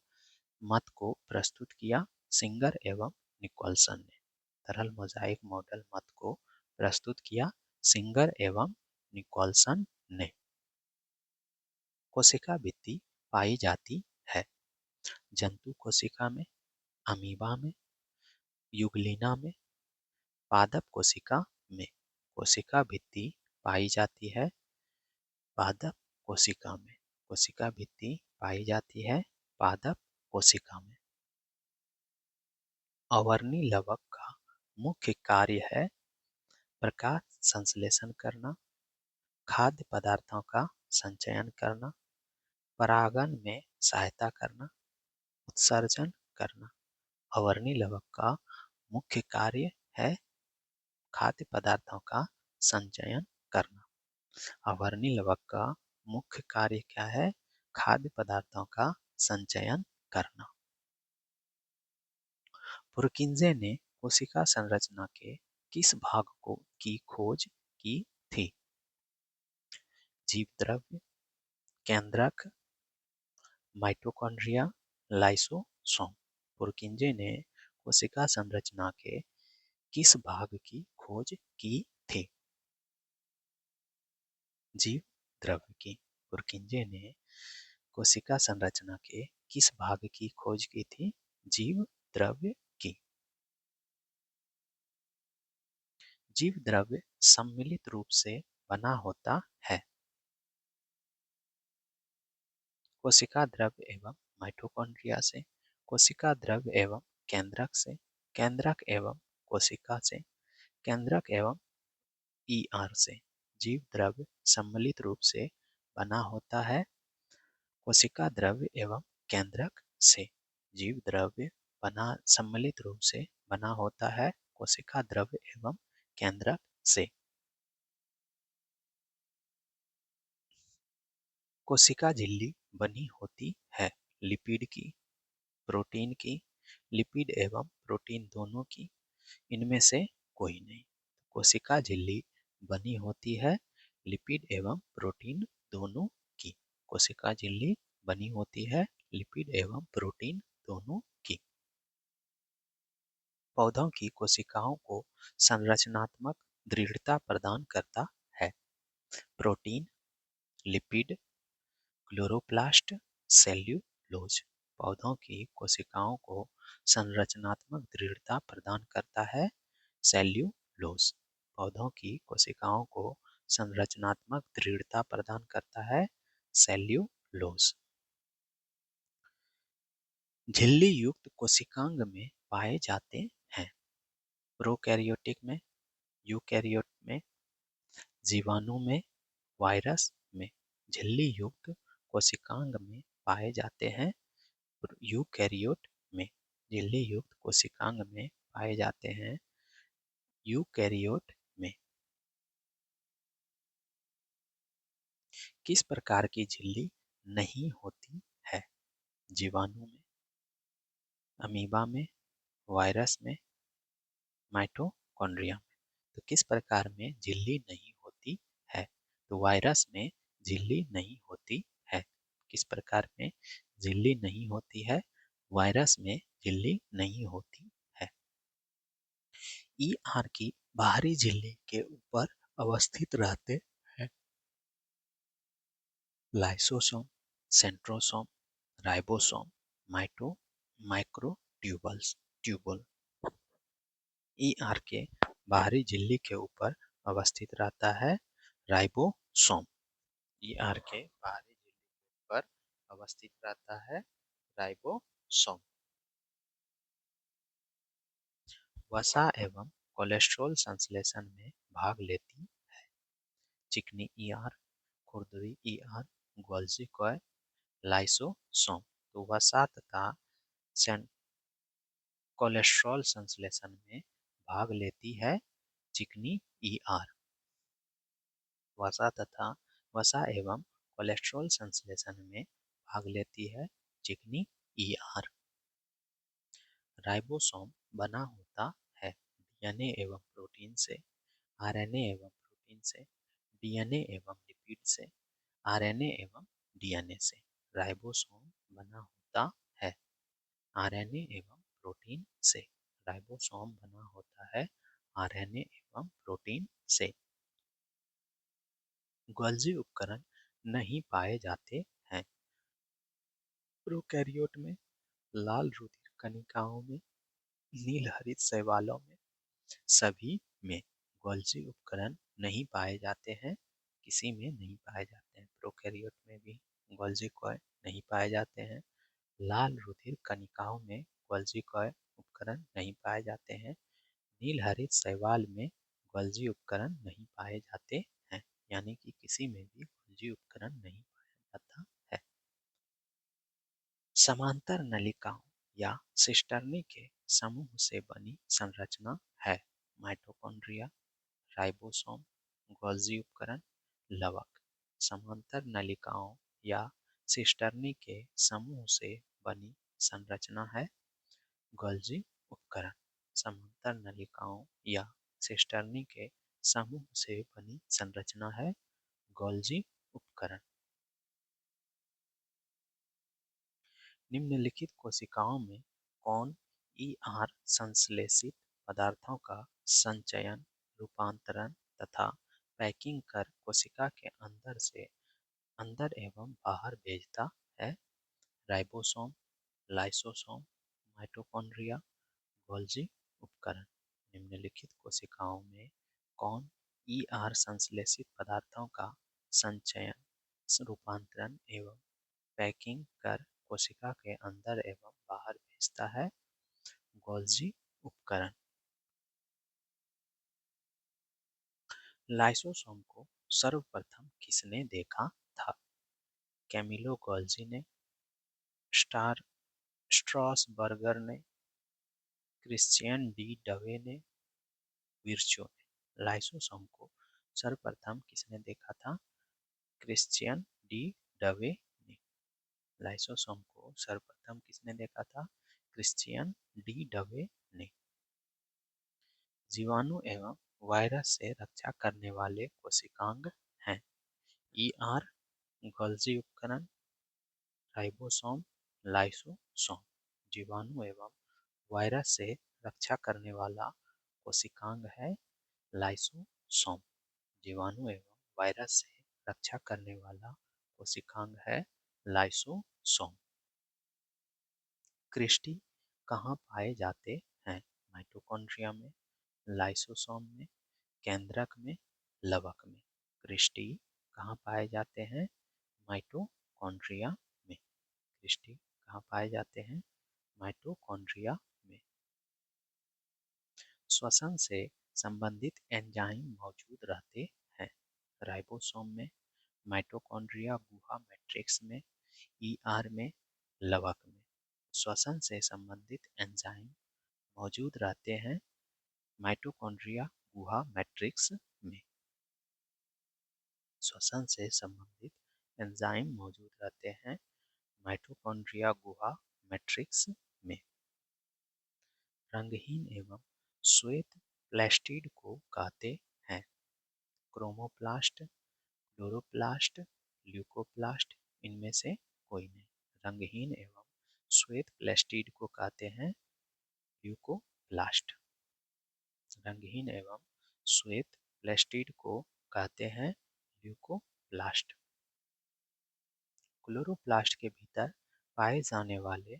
मत को प्रस्तुत किया सिंगर एवं निकोलसन ने। तरल मोजाइक मॉडल मत को प्रस्तुत किया सिंगर एवं निकोलसन ने। कोशिका भित्ति पाई जाती है जंतु कोशिका में, अमीबा में, युगलिना में, पादप कोशिका में। कोशिका भित्ति पाई जाती है पादप कोशिका में। कोशिका भित्ति पाई जाती है पादप कोशिका में। अवर्णी लवक का मुख्य कार्य है प्रकाश संश्लेषण करना, खाद्य पदार्थों का संचयन करना, परागन में सहायता करना, उत्सर्जन करना। अवर्णी लवक का मुख्य कार्य है खाद्य पदार्थों का संचयन करना। अवर्णी लवक का मुख्य कार्य क्या है? खाद्य पदार्थों का संचयन करना। पुरकिंजे ने कोशिका संरचना के किस भाग को की खोज की थी? जीव द्रव्य, केंद्रक, माइटोकॉन्ड्रिया, लाइसोसोम। पुरकिंजे ने कोशिका संरचना के किस भाग की खोज की थी? जीव द्रव्य की। पुरकिंजे ने कोशिका संरचना के किस भाग की खोज की थी? जीव द्रव्य की। जीव द्रव्य सम्मिलित रूप से बना होता है। कोशिका द्रव्य एवं माइटोकॉन्ड्रिया से, कोशिका द्रव्य एवं केंद्रक से, केंद्रक एवं कोशिका से, केंद्रक एवं ईआर से। जीव द्रव्य सम्मिलित रूप से बना होता है कोशिका द्रव्य एवं केंद्रक से। जीव द्रव्य बना सम्मिलित रूप से बना होता है कोशिका द्रव्य एवं केंद्रक से। कोशिका झिल्ली बनी होती है लिपिड की, प्रोटीन की, लिपिड एवं प्रोटीन दोनों की, इनमें से कोई नहीं। कोशिका झिल्ली बनी होती है लिपिड एवं प्रोटीन दोनों की। कोशिका झिल्ली बनी होती है लिपिड एवं प्रोटीन दोनों की। पौधों की कोशिकाओं को संरचनात्मक दृढ़ता प्रदान करता है प्रोटीन, लिपिड, क्लोरोप्लास्ट, सेल्यूलोज। पौधों की कोशिकाओं को संरचनात्मक दृढ़ता प्रदान करता है सेल्यूलोज। पौधों की कोशिकाओं को संरचनात्मक दृढ़ता प्रदान करता है सेल्यूलोज। झिल्ली युक्त कोशिकांग में पाए जाते हैं प्रोकैरियोटिक में, यूकैरियोट में, जीवाणु में, वायरस में। झिल्ली युक्त कोशिकांग में पाए जाते हैं यूकैरियोट में। झिल्ली युक्त कोशिकांग में पाए जाते हैं यूकैरियोट में। किस प्रकार की झिल्ली नहीं होती है? जीवाणु में, अमीबा में, वायरस में, माइटोकॉन्ड्रिया में। तो किस प्रकार में झिल्ली नहीं होती है? तो वायरस में झिल्ली नहीं होती है। किस प्रकार में झिल्ली नहीं होती है? वायरस में झिल्ली नहीं होती है। ईआर की बाहरी झिल्ली के ऊपर अवस्थित रहते हैं lysosome, centrosome, ribosome, microtubules, tubule. ER के बाहरी झिल्ली के ऊपर अवस्थित रहता है राइबोसोम। ईआर के बाहरी झिल्ली के ऊपर अवस्थित रहता है राइबोसोम। वसा एवं कोलेस्ट्रॉल संश्लेषण में भाग लेती है चिकनी ईआर, खुरदरी ईआर, गोल्जी कॉय, लाइसोसोम। तो वसा तथा कोलेस्ट्रॉल संश्लेषण में भाग लेती है चिकनी ईआर। वसा एवं कोलेस्ट्रॉल संश्लेषण में भाग लेती है चिकनी ईआर। राइबोसोम बना होता है डीएनए एवं प्रोटीन से, आरएनए एवं प्रोटीन से, डीएनए एवं लिपिड से, आरएनए एवं डीएनए से। राइबोसोम बना होता है आरएनए एवं प्रोटीन से। राइबोसोम बना होता है आरएनए एवं प्रोटीन से। गोल्जी उपकरण नहीं पाए जाते हैं प्रोकैरियोट में, लाल रुधिर कणिकाओं में, नील हरित शैवालों में, सभी में गोल्जी उपकरण नहीं पाए जाते हैं। किसी में नहीं पाए जाते हैं। प्रोकैरियोट में भी गोल्जी कॉय नहीं पाए जाते हैं। लाल रुधिर कणिकाओं में गोल्जी कॉय उपकरण नहीं पाए जाते हैं। नील हरित शैवाल में गोल्जी उपकरण नहीं पाए जाते हैं। यानी कि किसी में भी गोल्जी उपकरण नहीं पाया जाता है। समांतर नलिकाओं या सिस्टर्नी के समूह से बनी संरचना है माइटोकॉन्ड्रिया, राइबोसोम, गोल्जी उपकरण, लवक। समांतर नलिकाओं या सिस्टर्नी के समूह से बनी संरचना है गोल्जी उपकरण समांतर नलिकाओं या सिस्टर्नी के समूह से बनी संरचना है गोल्जी उपकरण। निम्नलिखित कोशिकाओं में कौन ईआर संश्लेषित पदार्थों का संचयन, रूपांतरण तथा पैकिंग कर कोशिका के अंदर से अंदर एवं बाहर भेजता है? राइबोसोम, लाइसोसोम, माइटोकॉन्ड्रिया, गोल्जी उपकरण। निम्नलिखित कोशिकाओं में कौन ईआर संश्लेषित पदार्थों का संचयन, रूपांतरण एवं पैकिंग कर कोशिका के अंदर एवं बाहर भेजता है? गोल्जी उपकरण। लाइसोसोम को सर्वप्रथम किसने देखा था? कैमिलो गोल्जी ने, स्ट्रॉसबर्गर ने, क्रिश्चियन डी डवे ने, विर्चो ने। लाइसोसोम को सर्वप्रथम किसने देखा था? क्रिश्चियन डी डवे ने। लाइसोसोम को सर्वप्रथम किसने देखा था? क्रिश्चियन डी डवे ने। जीवाणु एवं वायरस से रक्षा करने वाले कोशिकांग हैं? ईआर, गोल्जी उपकरण, राइबोसोम, लाइसोसोम। जीवाणु एवं वायरस से रक्षा करने वाला कोशिकांग है लाइसोसोम। जीवाणु एवं वायरस से रक्षा करने वाला कोशिकांग है लाइसोसोम। क्रिस्टी कहाँ पाए जाते हैं? माइटोकॉन्ड्रिया में, लाइसोसोम में, केंद्रक में, लवक में। क्रिस्टी कहाँ पाए जाते हैं? माइटोकॉन्ड्रिया में। क्रिस्टी कहाँ पाए जाते हैं? माइटोकॉन्ड्रिया में। श्वसन से संबंधित एंजाइम मौजूद रहते हैं? राइबोसोम में, माइटोकॉन्ड्रिया गुहा मैट्रिक्स में, ईआर में, लवक में। श्वसन से संबंधित एंजाइम मौजूद रहते हैं माइटोकॉन्ड्रिया गुहा मैट्रिक्स में। श्वसन से संबंधित एंजाइम मौजूद रहते हैं माइटोकॉन्ड्रिया गुहा मैट्रिक्स में। रंगहीन एवं श्वेत प्लास्टिड को कहते हैं? क्रोमोप्लास्ट, क्लोरोप्लास्ट, ल्यूकोप्लास्ट, इनमें से कोई नहीं। रंगहीन एवं श्वेत प्लास्टिड को कहते हैं ल्यूकोप्लास्ट। रंगहीन एवं श्वेत प्लास्टिड को कहते हैं ल्यूकोप्लास्ट। क्लोरोप्लास्ट के भीतर पाए जाने वाले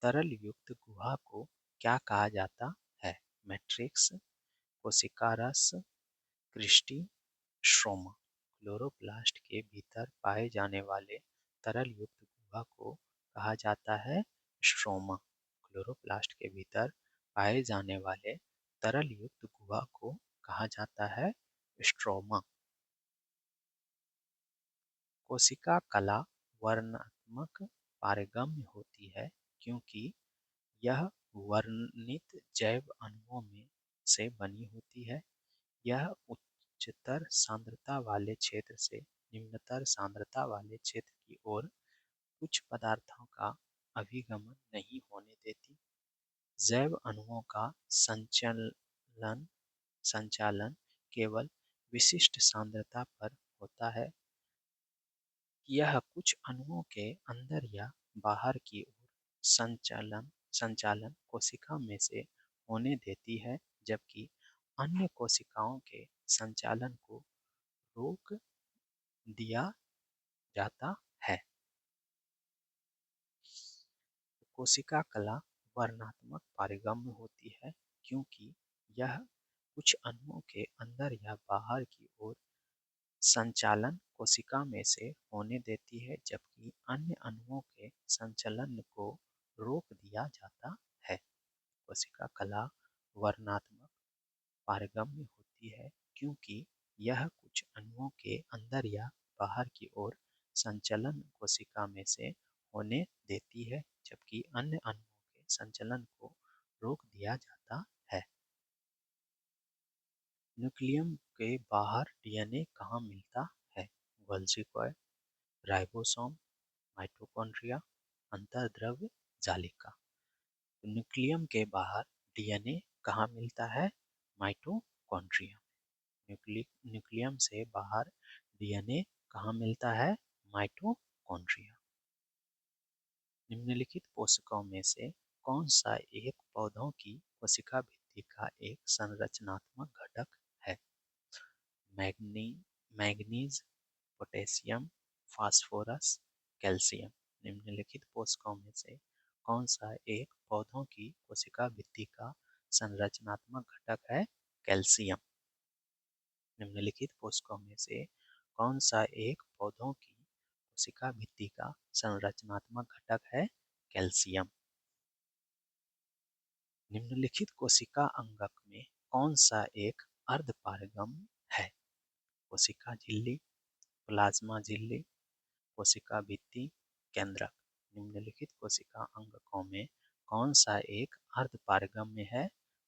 तरल युक्त गुहा को क्या कहा जाता है? मैट्रिक्स, कोशिका रस, क्रिस्टी, स्ट्रोमा। क्लोरोप्लास्ट के भीतर पाए जाने वाले तरल युक्त गुहा को कहा जाता है स्ट्रोमा। क्लोरोप्लास्ट के भीतर पाए जाने वाले तरल युक्त गुहा को कहा जाता है स्ट्रोमा। कोशिका कला वर्णनात्मक पारगम्य होती है क्योंकि यह वर्णित जैव अणुओं में से बनी होती है। यह उच्चतर सांद्रता वाले क्षेत्र से निम्नतर सांद्रता वाले क्षेत्र की ओर कुछ पदार्थों का अभिगमन नहीं होने देती। जैव अणुओं का संचालन संचालन केवल विशिष्ट सांद्रता पर होता है। यह कुछ अणुओं के अंदर या बाहर की ओर संचालन संचालन कोशिका में से होने देती है, जबकि अन्य कोशिकाओं के संचालन को रोक दिया जाता है। कोशिका कला वर्णनात्मक पारगम्य होती है क्योंकि यह कुछ अणुओं के अंदर या बाहर की ओर संचालन कोशिका में से होने देती है, जबकि अन्य अणुओं के संचलन को रोक दिया जाता है। कोशिका कला वर्णनात्मक पारगम्य होती है क्योंकि यह कुछ अणुओं के अंदर या बाहर की ओर संचलन कोशिका में से होने देती है, जबकि अन्य अणुओं के संचलन को रोक दिया जाता है। न्यूक्लियम के बाहर डीएनए कहाँ मिलता है? गोल्जी कॉइल, राइबोसोम, माइटोकॉन्ड्रिया, अंतर्द्रव्य जालिका। न्यूक्लियम के बाहर डीएनए कहाँ मिलता है? माइटोकॉन्ड्रिया। न्यूक्लियम से बाहर डीएनए कहाँ मिलता है? माइटोकॉन्ड्रिया। निम्नलिखित कोशिकाओं में से कौन सा एक पौधों की कोशिका भित्ति का एक संरचनात्मक घटक है? मैग्नी मैग्नीज, पोटेशियम, फास्फोरस, कैल्शियम। निम्नलिखित कोशिकाओं में से कौन सा एक पौधों की कोशिका भित्ति का संरचनात्मक घटक है? कैल्शियम। निम्नलिखित कोशिकाओं में से कौन सा एक पौधों की कोशिका भित्ति का संरचनात्मक घटक है? कैल्शियम। निम्नलिखित कोशिका अंगक में कौन सा एक अर्धपारगम है? कोशिका झिल्ली, प्लाज्मा झिल्ली, कोशिका भित्ति, केंद्रक। निम्नलिखित कोशिका अंगकों में कौन सा एक अर्धपारगम्य है?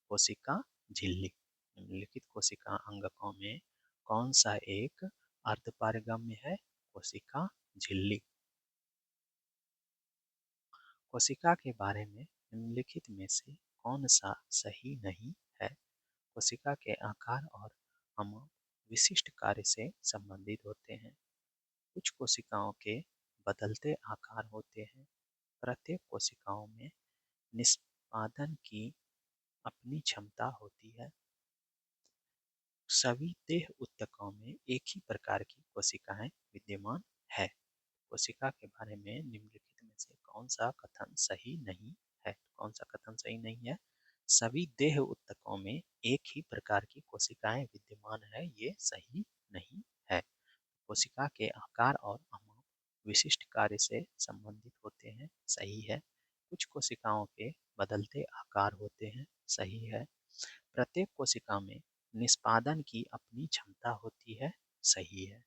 कोशिका झिल्ली। निम्नलिखित कोशिका अंगकों में कौन सा एक अर्धपारगम्य है? कोशिका झिल्ली। कोशिका के बारे में निम्नलिखित में से कौन सा सही नहीं है? कोशिका के आकार और अमाप विशिष्ट कार्य से संबंधित होते हैं। कुछ कोशिकाओं के बदलते आकार होते हैं। प्रत्येक कोशिकाओं में निष्पादन की अपनी क्षमता होती है। सभी देह ऊतकों में एक ही प्रकार की कोशिकाएं विद्यमान है। कोशिका के बारे में निम्नलिखित में से कौन सा कथन सही नहीं है? कौन सा कथन सही नहीं है? सभी देह ऊतकों में एक ही प्रकार की कोशिकाएं विद्यमान है, ये सही नहीं है। कोशिका के आकार और अमाप विशिष्ट कार्य से संबंधित होते हैं, सही है। कुछ कोशिकाओं के बदलते आकार होते हैं, सही है। प्रत्येक कोशिका में निष्पादन की अपनी क्षमता होती है, सही है।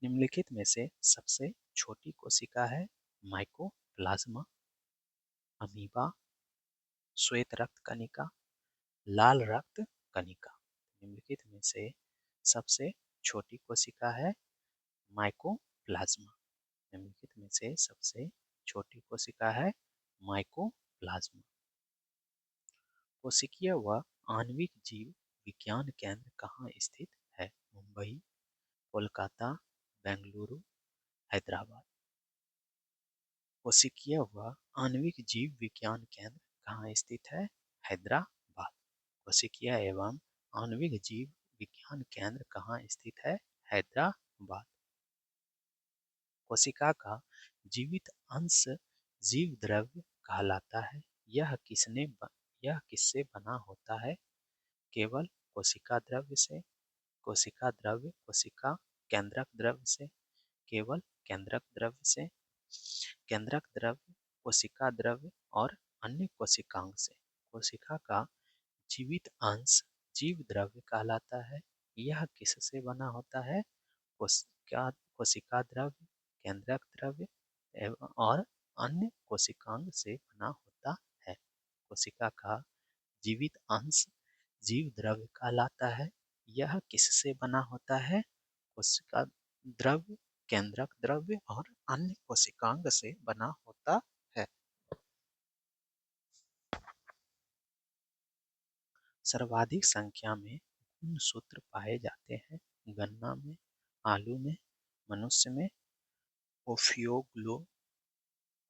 निम्नलिखित में से सबसे छोटी कोशिका है माइकोप्लाज्मा, अमीबा, श्वेत रक्त कणिका, लाल रक्त कणिका। निम्नलिखित में से सबसे छोटी कोशिका है माइकोप्लाज्मा। निम्नलिखित में से सबसे छोटी कोशिका है माइकोप्लाज्मा। कोशिकीय व आणविक जीव विज्ञान केंद्र कहाँ स्थित है? मुंबई, कोलकाता, बेंगलुरु, हैदराबाद। कोशिकीय व आणविक जीव विज्ञान केंद्र कहाँ स्थित है? हैदराबाद। कोशिकीय एवं आणविक जीव विज्ञान केंद्र कहाँ स्थित है? हैदराबाद। कोशिका का जीवित अंश जीव द्रव्य कहलाता है। यह किससे बना होता है? केवल कोशिका द्रव्य से, कोशिका द्रव्य कोशिका केंद्रक द्रव्य से, केवल केंद्रक द्रव्य से, केंद्रक द्रव्य कोशिका द्रव्य और अन्य कोशिकांग से। कोशिका का जीवित अंश जीव द्रव्य कहलाता है। यह किससे बना होता है? कोशिका कोशिका द्रव्य, केंद्रक द्रव्य एवं और अन्य कोशिकांग से बना होता है। कोशिका का जीवित अंश जीव द्रव्य कहलाता है। यह किससे बना होता है? कोशिका द्रव्य, केंद्रक द्रव्य और अन्य कोशिकांग से बना होता है। सर्वाधिक संख्या में गुणसूत्र पाए जाते हैं। गन्ना में, आलू में, मनुष्य में,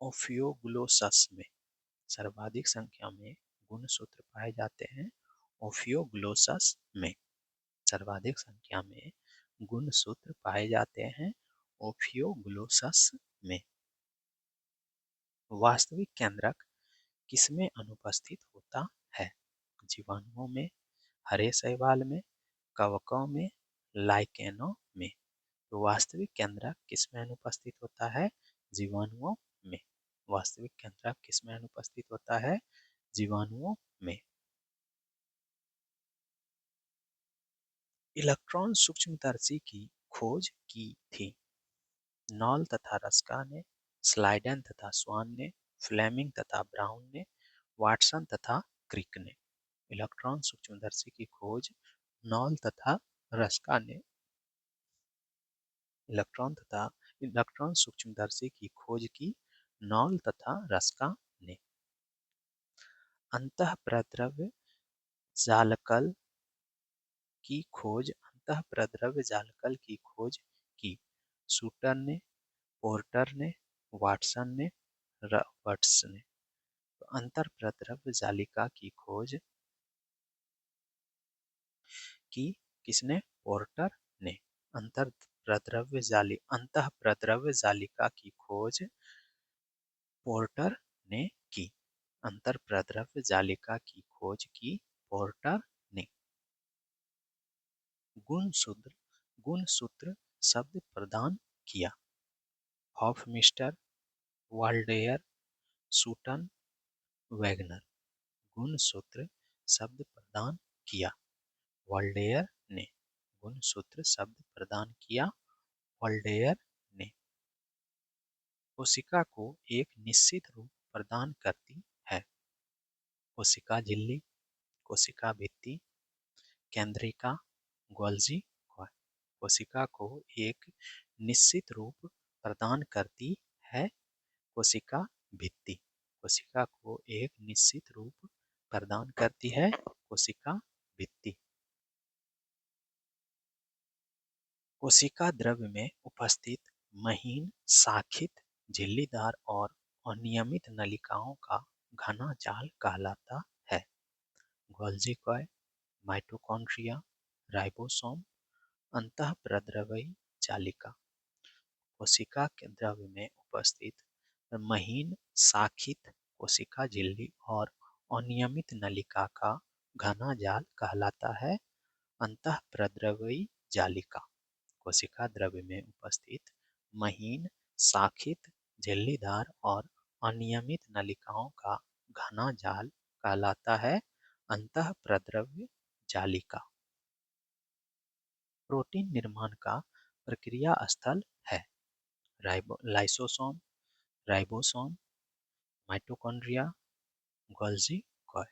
ओफियोग्लोसस में। सर्वाधिक संख्या में गुणसूत्र पाए जाते हैं ओफियोग्लोसस में। सर्वाधिक संख्या में गुणसूत्र पाए जाते हैं ओफियोग्लोसस में। वास्तविक केंद्रक किसमें अनुपस्थित होता है? जीवाणुओं में, हरे शैवाल में, कवकों में, लाइकेनों में। तो वास्तविक केंद्रक किसमें अनुपस्थित होता है? जीवाणुओं में। वास्तविक केंद्रक किसमें अनुपस्थित होता है? जीवाणुओं में। इलेक्ट्रॉन सूक्ष्मदर्शी की खोज की थी। नॉल तथा रस्का ने, स्लाइडेन तथा स्वान ने, फ्लेमिंग तथा ब्राउन ने, वाटसन तथा क्रिक ने। इलेक्ट्रॉन सूक्ष्मदर्शी की खोज नॉल तथा रस्का ने इलेक्ट्रॉन सूक्ष्मदर्शी की खोज की नॉल तथा रस्का ने। अंतःप्रद्रव्य जालकल की खोज अंतःप्रद्रव्य जालकल की खोज की शूटर ने, पोर्टर ने, वाटसन ने, रॉबर्ट्स ने। तो अंतःप्रद्रव्य जालिका की खोज की किसने? पोर्टर ने। अंतःप्रद्रव्य जालिका की खोज पोर्टर ने की। अंतःप्रद्रव्य जालिका की खोज की पोर्टर ने। गुणसूत्र शब्द प्रदान किया। Hofmeister, Waldeyer, Sutton, Wagner. गुणसूत्र शब्द प्रदान किया। वाल्डेयर ने। गुणसूत्र शब्द प्रदान किया वाल्डेयर ने। कोशिका को एक निश्चित रूप प्रदान करती है। कोशिका झिल्ली, कोशिका भित्ति, केंद्रिका, गोल्जी कॉय। कोशिका को एक निश्चित रूप प्रदान करती है। कोशिका भित्ति। कोशिका को एक निश्चित रूप प्रदान करती है। कोशिका भित्ति। कोशिका द्रव्य में उपस्थित महीन, शाखित, झिल्लीदार और अनियमित नलिकाओं का घना जाल कहलाता है। गोल्जी कॉय, माइटोकॉन्ड्रिया, राइबोसोम, अंतःप्रद्रव्यी जालिका। कोशिका के द्रव्य में उपस्थित महीन, शाखित, कोशिका झिल्ली और अनियमित नलिका का घना जाल कहलाता है अंतःप्रद्रव्यी जालिका। कोशिका द्रव्य में उपस्थित महीन, शाखित, झिल्लीदार और अनियमित नलिकाओं का घना जाल कहलाता है अंतःप्रद्रव्य जालिका। प्रोटीन निर्माण का प्रक्रिया स्थल है। Lysosome, ribosome, mitochondria, Golgi coy.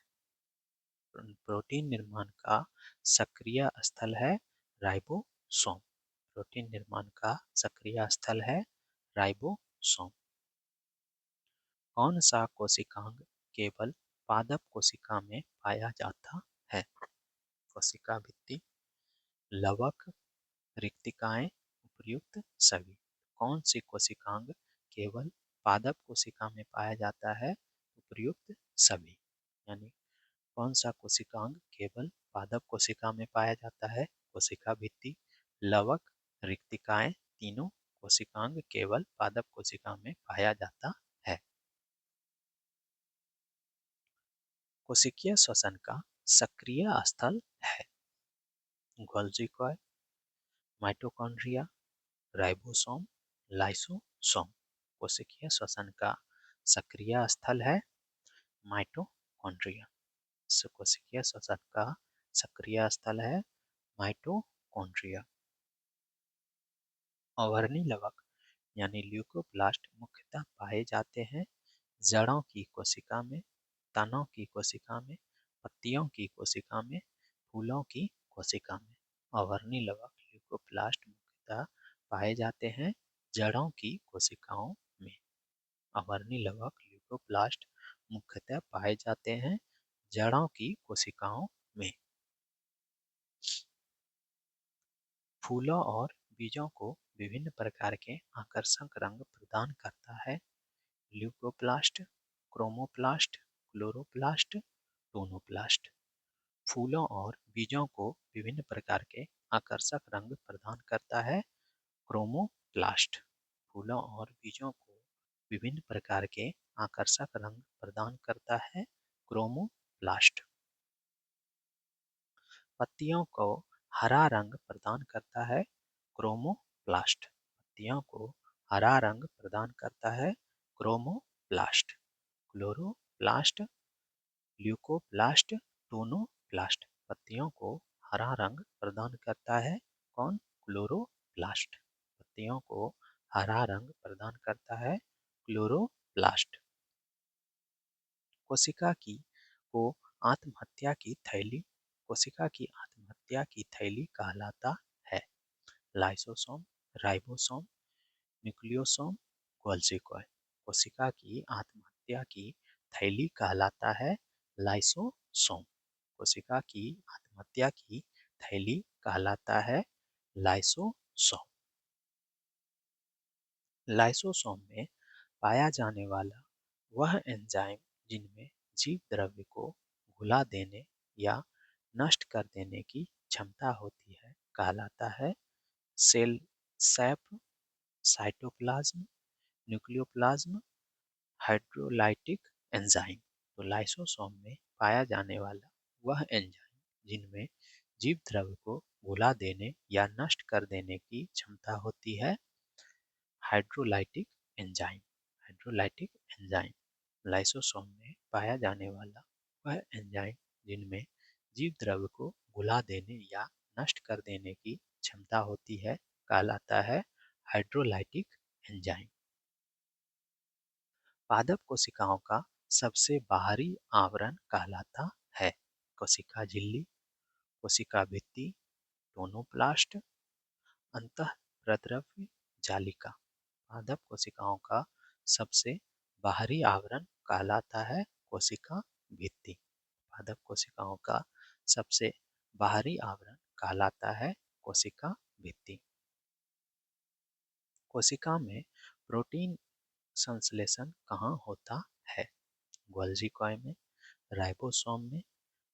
Protein निर्माण का सक्रिय स्थल है राइबोसोम। प्रोटीन निर्माण का सक्रिय स्थल है राइबोसोम। कौन सा कोशिकांग केवल पादप कोशिका में पाया जाता है? कोशिका भित्ति, लवक, रिक्तिकाएं, उपर्युक्त सभी। कौन सी कोशिकांग केवल पादप कोशिका में पाया जाता है? उपर्युक्त सभी। यानी कौन सा कोशिकांग केवल पादप कोशिका में पाया जाता है? कोशिका भित्ति, लवक, रिक्तिकाएं, तीनों कोशिकांग केवल पादप कोशिका में पाया जाता है। कोशिकीय श्वसन का सक्रिय स्थल है। गोल्जी कॉय, माइटोकॉन्ड्रिया, राइबोसोम, लाइसोसोम। कोशिकीय श्वसन का सक्रिय स्थल है माइटोकॉन्ड्रिया। कोशिकीय श्वसन का सक्रिय स्थल है माइटोकॉन्ड्रिया। अवर्णी लवक यानी ल्यूकोप्लास्ट मुख्यतः पाए जाते हैं जड़ों की कोशिका में, तनों की कोशिका में, पत्तियों की कोशिका में, फूलों की कोशिका में। अवर्णी लवक ल्यूकोप्लास्ट मुख्यतः पाए जाते हैं जड़ों की कोशिकाओं में। अवर्णी लवक ल्यूकोप्लास्ट मुख्यतः पाए जाते हैं जड़ों की कोशिकाओं में। फूलों और बीजों को विभिन्न प्रकार के आकर्षक रंग प्रदान करता है ल्यूकोप्लास्ट, क्रोमोप्लास्ट, क्लोरोप्लास्ट, टोनोप्लास्ट। फूलों और बीजों को विभिन्न प्रकार के आकर्षक रंग प्रदान करता है क्रोमोप्लास्ट। फूलों और बीजों को विभिन्न प्रकार के आकर्षक रंग प्रदान करता है क्रोमोप्लास्ट। पत्तियों को हरा रंग प्रदान करता है क्रोमोप्लास्ट। पत्तियों को हरा रंग प्रदान करता है क्रोमोप्लास्ट। Chloroplast, leucoplast, tonoplast. पत्तियों को हरा रंग प्रदान करता है कौन? क्लोरोप्लास्ट। पत्तियों को हरा रंग प्रदान करता है क्लोरोप्लास्ट। कोशिका की को आत्महत्या की थैली, कोशिका की आत्महत्या की थैली कहलाता है lysosome, ribosome, nucleosome, Golgi coy. कोशिका की आत्महत्या की थैली कहलाता है लाइसोसोम। कोशिका की आत्महत्या की थैली कहलाता है लाइसोसोम। लाइसोसोम में पाया जाने वाला वह एंजाइम जिनमें जीव द्रव्य को घुला देने या नष्ट कर देने की क्षमता होती है कहलाता है cell sap, cytoplasm, nucleoplasm, hydrolytic enzyme. तो लाइसोसोम में पाया जाने वाला वह एंजाइम जिनमें जीव द्रव्य को घुला देने या नष्ट कर देने की क्षमता होती है hydrolytic enzyme. Hydrolytic enzyme lysosome में पाया जाने वाला वह एंजाइम जिनमें जीव द्रव्य को घुला देने या नष्ट कर देने की क्षमता होती है कहलाता है हाइड्रोलाइटिक एंजाइम। पादप कोशिकाओं का सबसे बाहरी आवरण कहलाता है कोशिका झिल्ली, कोशिका भित्ति, टोनोप्लास्ट, अंतःप्रद्रव्य जालिका। पादप कोशिकाओं का सबसे बाहरी आवरण कहलाता है कोशिका भित्ति। पादप कोशिकाओं का सबसे बाहरी आवरण कहलाता है कोशिका भित्ति। कोशिका में प्रोटीन संश्लेषण कहाँ होता है? गोल्जी कॉय में, राइबोसोम में,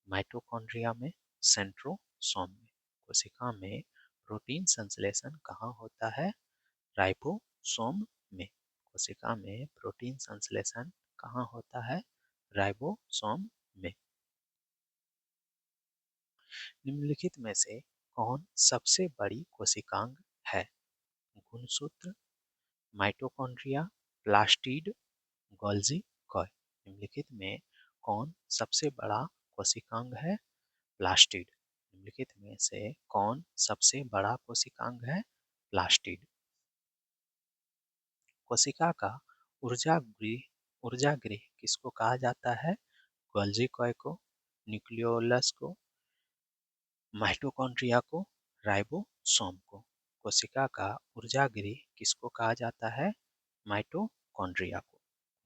माइटोकॉन्ड्रिया में, सेंट्रोसोम में। कोशिका में प्रोटीन संश्लेषण कहाँ होता है? राइबोसोम में। कोशिका में प्रोटीन संश्लेषण कहाँ होता है? राइबोसोम में। निम्नलिखित में से कौन सबसे बड़ी कोशिकांग है? गुणसूत्र, माइटोकॉन्ड्रिया, प्लास्टिड, गोल्जी कॉय। निम्नलिखित में कौन सबसे बड़ा कोशिकांग है? प्लास्टिड। निम्नलिखित में से कौन सबसे बड़ा कोशिकांग है? प्लास्टिड। कोशिका का ऊर्जा गृह किसको कहा जाता है? गोल्जी कॉय को, न्यूक्लियोलस को, माइटोकॉन्ड्रिया को, राइबोसोम को। कोशिका का ऊर्जा गृह किसको कहा जाता है? माइटोकॉन्ड्रिया को।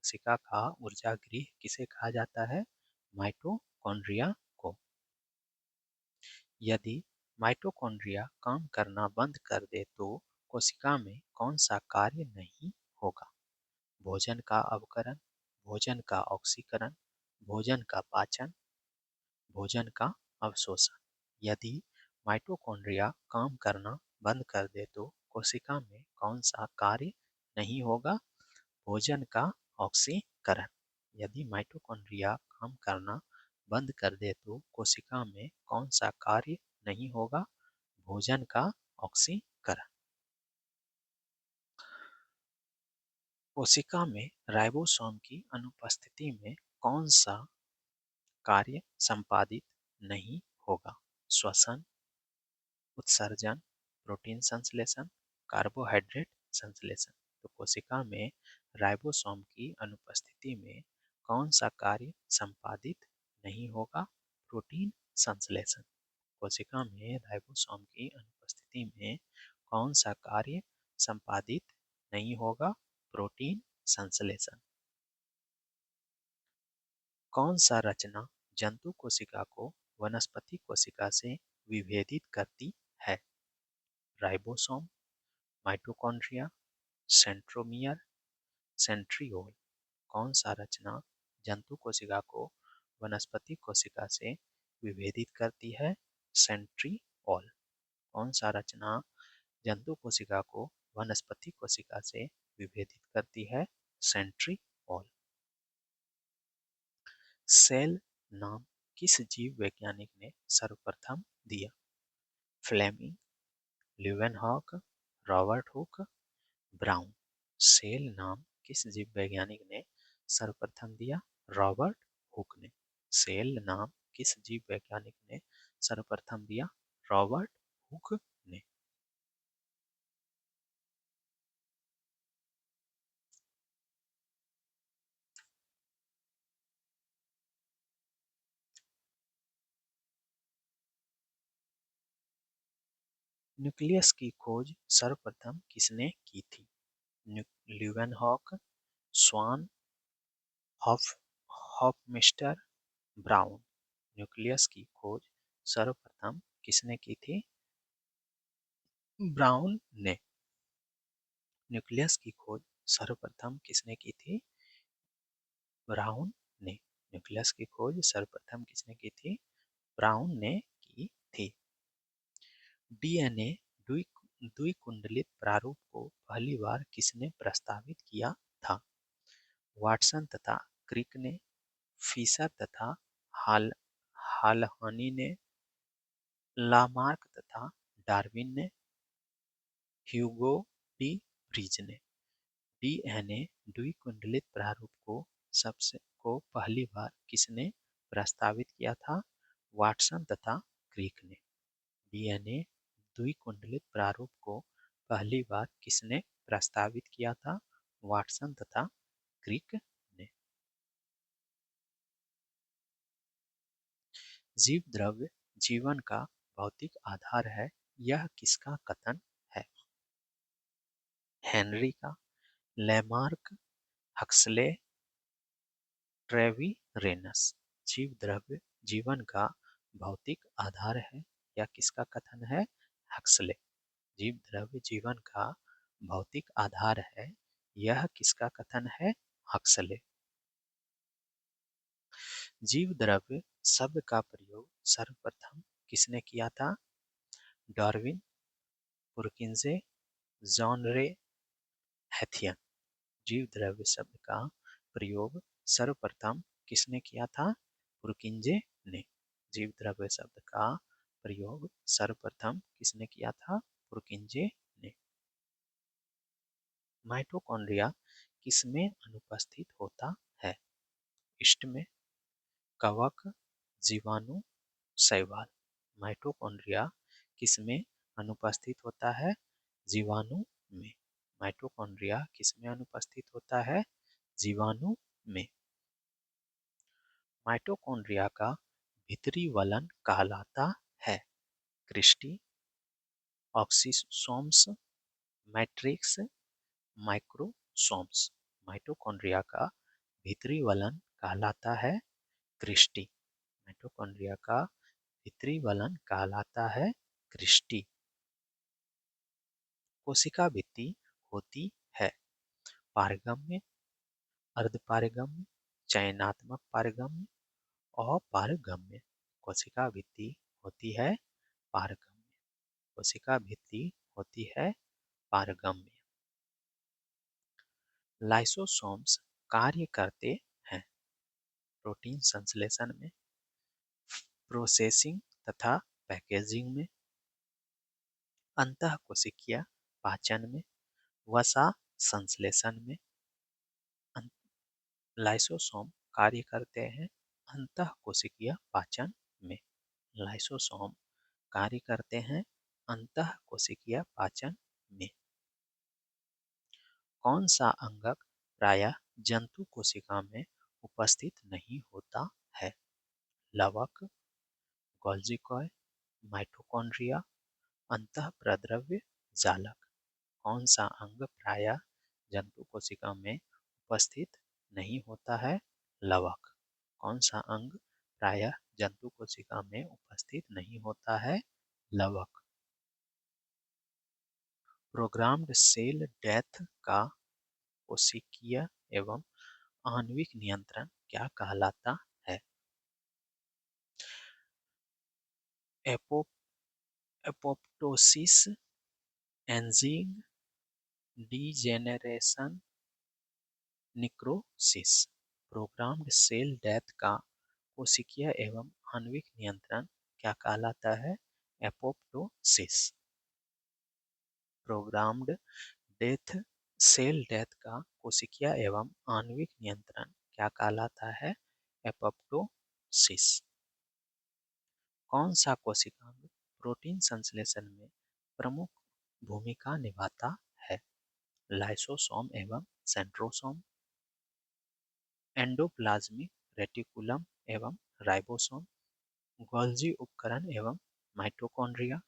कोशिका का ऊर्जा गृह किसे कहा जाता है? माइटोकॉन्ड्रिया को। यदि माइटोकॉन्ड्रिया काम करना बंद कर दे तो कोशिका में कौन सा कार्य नहीं होगा? भोजन का अवकरण, भोजन का ऑक्सीकरण, भोजन का पाचन, भोजन का अवशोषण। यदि माइटोकॉन्ड्रिया काम करना बंद कर दे तो कोशिका में कौन सा कार्य नहीं होगा? भोजन का ऑक्सीकरण। यदि माइटोकॉन्ड्रिया काम करना बंद कर दे तो कोशिका में कौन सा कार्य नहीं होगा? भोजन का ऑक्सीकरण। कोशिका में राइबोसोम की अनुपस्थिति में कौन सा कार्य संपादित नहीं होगा? श्वसन, उत्सर्जन, प्रोटीन संश्लेषण, कार्बोहाइड्रेट संश्लेषण। तो कोशिका में राइबोसोम की अनुपस्थिति में कौन सा कार्य संपादित नहीं होगा? प्रोटीन संश्लेषण। कोशिका में राइबोसोम की अनुपस्थिति में कौन सा कार्य संपादित नहीं होगा? प्रोटीन संश्लेषण। कौन सा रचना जंतु कोशिका को वनस्पति कोशिका से विभेदित करती है? Ribosome, mitochondria, centromere, centriole. कौन सा रचना जंतु कोशिका को वनस्पति कोशिका से विभेदित करती है? सेंट्रियोल। कौन सा रचना जंतु कोशिका को वनस्पति कोशिका से विभेदित करती है? सेंट्रियोल। सेल नाम किस जीव वैज्ञानिक ने सर्वप्रथम दिया? Fleming, Leeuwenhoek, Robert Hooke, Brown. Cell नाम किस जीव वैज्ञानिक ने सर्वप्रथम दिया? रॉबर्ट हुक ने। सेल नाम किस जीव वैज्ञानिक ने सर्वप्रथम दिया? रॉबर्ट हुक ने। न्यूक्लियस की खोज सर्वप्रथम किसने की थी? ल्यूवेनहॉक, स्वान, हॉफमिस्टर, ब्राउन। न्यूक्लियस की खोज सर्वप्रथम किसने की थी? ब्राउन ने। न्यूक्लियस की खोज सर्वप्रथम किसने की थी? ब्राउन ने। न्यूक्लियस की खोज सर्वप्रथम किसने की थी? ब्राउन ने की थी। डीएनए द्विकुंडलित प्रारूप को पहली बार किसने प्रस्तावित किया था? वाटसन तथा क्रिक ने, फिशर तथा हाल हालहनी ने, लामार्क तथा डार्विन ने, ह्यूगो डी व्रीज ने। डीएनए द्विकुंडलित प्रारूप को पहली बार किसने प्रस्तावित किया था? वाटसन तथा क्रिक ने। डीएनए द्विकुंडलित प्रारूप को पहली बार किसने प्रस्तावित किया था? वाटसन तथा क्रिक ने। जीव द्रव्य जीवन का भौतिक आधार है, यह किसका कथन है? हेनरी का, लेमार्क, हक्सले, ट्रेविरेनस। जीव द्रव्य जीवन का भौतिक आधार है, यह किसका कथन है? हक्सले। जीव द्रव्य जीवन का भौतिक आधार है, यह किसका कथन है? हक्सले। जीव द्रव्य शब्द का प्रयोग सर्वप्रथम किसने किया था? डार्विन, पुरकिंजे, जॉन रे, हैथियन। जीव द्रव्य शब्द का प्रयोग सर्वप्रथम किसने किया था? पुरकिंजे ने। जीव द्रव्य शब्द का प्रयोग सर्वप्रथम किसने किया था? पुरकिंजे ने। माइटोकॉन्ड्रिया किसमें अनुपस्थित होता है? इष्ट में, कवक, जीवाणु, शैवाल। माइटोकॉन्ड्रिया किसमें अनुपस्थित होता है? जीवाणु में। माइटोकॉन्ड्रिया किसमें अनुपस्थित होता है? जीवाणु में। माइटोकॉन्ड्रिया का भीतरी वलन कहलाता है? Cristae, oxysomes, matrix, microsomes. Mitochondria का भीतरी वलन कहलाता है? क्रिस्टी। माइटोकॉन्ड्रिया का भीतरी वलन कहलाता है? क्रिस्टी। कोशिका भित्ति होती है पारगम्य, अर्धपारगम्य, चयनात्मक पारगम्य, अपारगम्य। कोशिका भित्ति होती है पारगम्य। कोशिका भित्ति होती है पारगम्य। लाइसोसोम्स कार्य करते हैं प्रोटीन संश्लेषण में, प्रोसेसिंग तथा पैकेजिंग में, अंतःकोशिकीय पाचन में, वसा संश्लेषण में। लाइसोसोम कार्य करते हैं अंतःकोशिकीय पाचन में। लाइसोसोम कार्य करते हैं अंतःकोशिकीय पाचन में। कौन सा अंगक प्रायः जंतु कोशिका में उपस्थित नहीं होता है? लवक, गोल्जी कॉय, माइटोकॉन्ड्रिया, अंतःप्रद्रव्य जालक। कौन सा अंग प्रायः जंतु कोशिका में उपस्थित नहीं होता है? लवक। कौन सा अंग प्रायः जंतु कोशिका में उपस्थित नहीं होता है? लवक। प्रोग्राम्ड सेल डेथ का कोशिकीय एवं आणविक नियंत्रण क्या कहलाता है? Apo apoptosis, ageing, degeneration, necrosis. Programmed cell death का कोशिकीय एवं आणविक नियंत्रण क्या कहलाता है? Apoptosis. Programmed death cell death का कोशिकीय एवं आणविक नियंत्रण क्या कहलाता है? एपोप्टोसिस। कौन सा कोशिकांग प्रोटीन संश्लेषण में प्रमुख भूमिका निभाता है? लाइसोसोम एवं सेंट्रोसोम, एंडोप्लाज्मिक रेटिकुलम एवं राइबोसोम, गोल्जी उपकरण एवं माइटोकॉन्ड्रिया,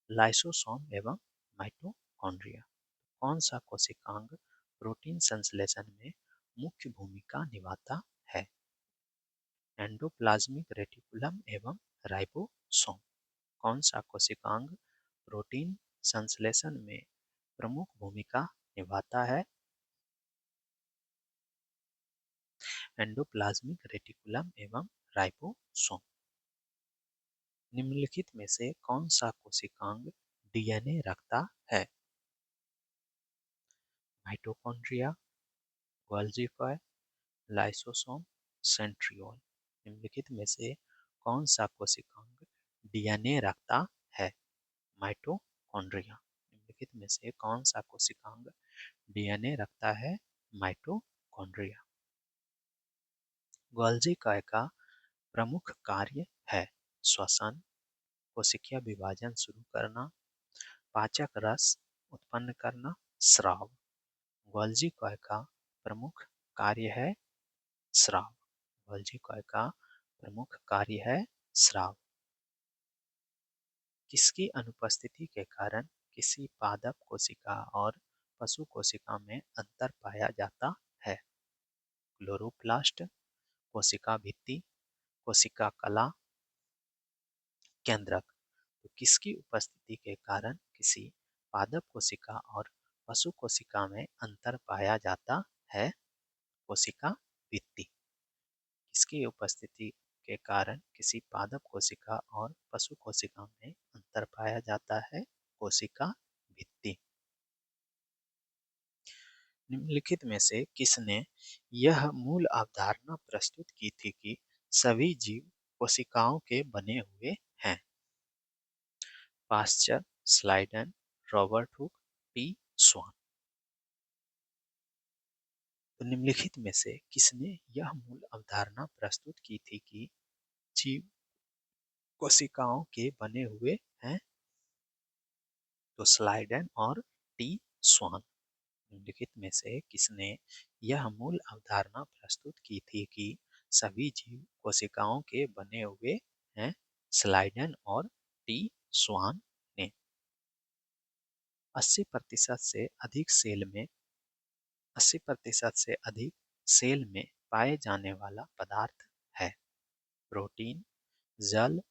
लाइसोसोम एवं माइटोकॉन्ड्रिया। कौन सा कोशिकांग प्रोटीन संश्लेषण में मुख्य भूमिका निभाता है? एंडोप्लाज्मिक रेटिकुलम एवं राइबोसोम। कौन सा कोशिकांग प्रोटीन संश्लेषण में प्रमुख भूमिका निभाता है? एंडोप्लाज्मिक रेटिकुलम एवं राइबोसोम। निम्नलिखित में से कौन सा कोशिकांग डीएनए रखता है? Mitochondria, Golgi, lysosome, centriole. निम्नलिखित में से कौन सा कोशिकांग डीएनए रखता है? माइटोकॉन्ड्रिया। निम्नलिखित में से कौन सा कोशिकांग डीएनए रखता है? माइटोकॉन्ड्रिया। गोल्गी का प्रमुख कार्य है श्वसन, कोशिकीय विभाजन शुरू करना, पाचक रस उत्पन्न करना, स्राव। गोल्गी का प्रमुख कार्य है स्राव। गोल्गी का प्रमुख कार्य है स्राव। किसकी अनुपस्थिति के कारण किसी पादप कोशिका और पशु कोशिका में अंतर पाया जाता है? क्लोरोप्लास्ट, कोशिका भित्ति, कोशिका कला, केंद्रक। तो किसकी उपस्थिति के कारण किसी पादप कोशिका और पशु कोशिका में अंतर पाया जाता है? कोशिका भित्ति। किसकी उपस्थिति के कारण किसी पादप कोशिका और पशु कोशिका में अंतर पाया जाता है? कोशिका भित्ति। निम्नलिखित में से किसने यह मूल अवधारणा प्रस्तुत की थी कि सभी जीव कोशिकाओं के बने हुए हैं? Pasteur, Schleiden, Robert Hooke, T Swann. तो निम्नलिखित में से किसने यह मूल अवधारणा प्रस्तुत की थी कि जीव कोशिकाओं के बने हुए हैं? तो स्लाइडन और टी स्वान। निम्नलिखित में से किसने यह मूल अवधारणा प्रस्तुत की थी कि सभी जीव कोशिकाओं के बने हुए हैं? स्लाइडन और टी स्वान ने। 80% से अधिक 80% से अधिक सेल में पाए जाने वाला पदार्थ है प्रोटीन, जल,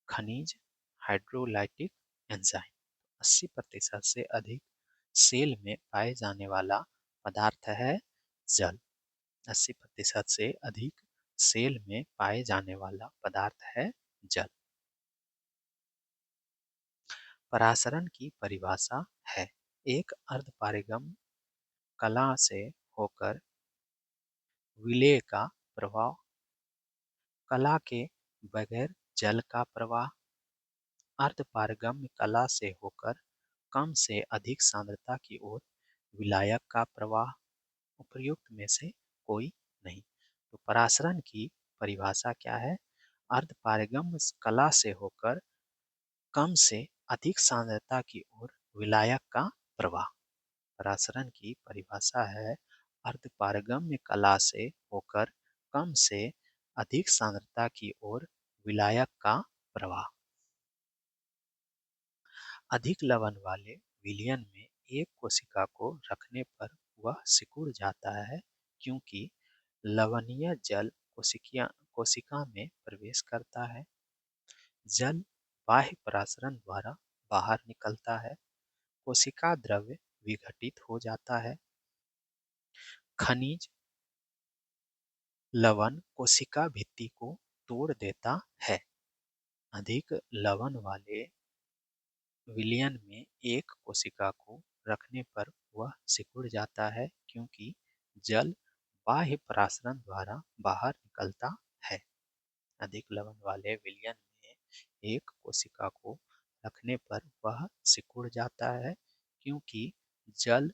खनिज, हाइड्रोलाइटिक एंजाइम। 80% से अधिक सेल में पाए जाने वाला पदार्थ है जल। 80% से अधिक सेल में पाए जाने वाला पदार्थ है जल। परासरण की परिभाषा है एक अर्धपारगम्य कला से होकर विलेय का प्रवाह, कला के बगैर जल का प्रवाह, अर्धपारगम्य कला से होकर कम से अधिक सांद्रता की ओर विलायक का प्रवाह। उपर्युक्त में से कोई नहीं। तो परासरण की परिभाषा क्या है? अर्धपारगम्य कला से होकर कम से अधिक सांद्रता की ओर विलायक का प्रवाह। परासरण की परिभाषा है अर्धपारगम्य कला से होकर कम से अधिक सांद्रता की ओर विलायक का प्रवाह। अधिक लवण वाले विलयन में एक कोशिका को रखने पर वह सिकुड़ जाता है क्योंकि लवणीय जल कोशिका में प्रवेश करता है। जल बाह्य परासरण द्वारा बाहर निकलता है। कोशिका द्रव्य विघटित हो जाता है। खनिज लवण कोशिका भित्ति को तोड़ देता है। अधिक लवण वाले विलयन में एक कोशिका को रखने पर वह सिकुड़ जाता है क्योंकि जल बाह्य परासरण द्वारा बाहर निकलता है। अधिक लवण वाले विलयन में एक कोशिका को रखने पर वह सिकुड़ जाता है क्योंकि जल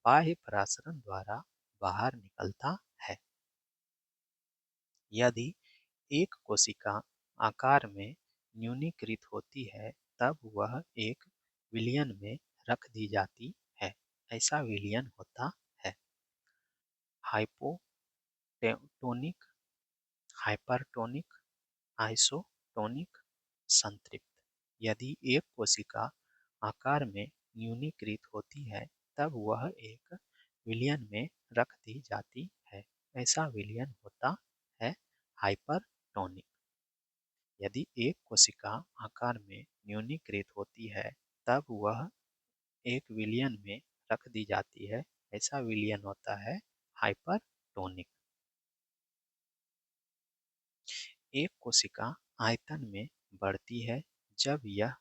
बाह्य परासरण द्वारा बाहर निकलता है। यदि एक कोशिका आकार में न्यूनीकृत होती है तब वह एक विलयन में रख दी जाती है। ऐसा विलयन होता है हाइपोटोनिक, हाइपरटोनिक, आइसोटोनिक, संतृप्त। यदि एक कोशिका आकार में न्यूनीकृत होती है तब वह एक विलयन में रख दी जाती है। ऐसा विलयन होता है हाइपरटोनिक। टॉनिक। यदि एक कोशिका आकार में न्यूनीकृत होती है तब वह एक विलयन में रख दी जाती है। ऐसा विलयन होता है हाइपरटोनिक। एक कोशिका आयतन में बढ़ती है जब यह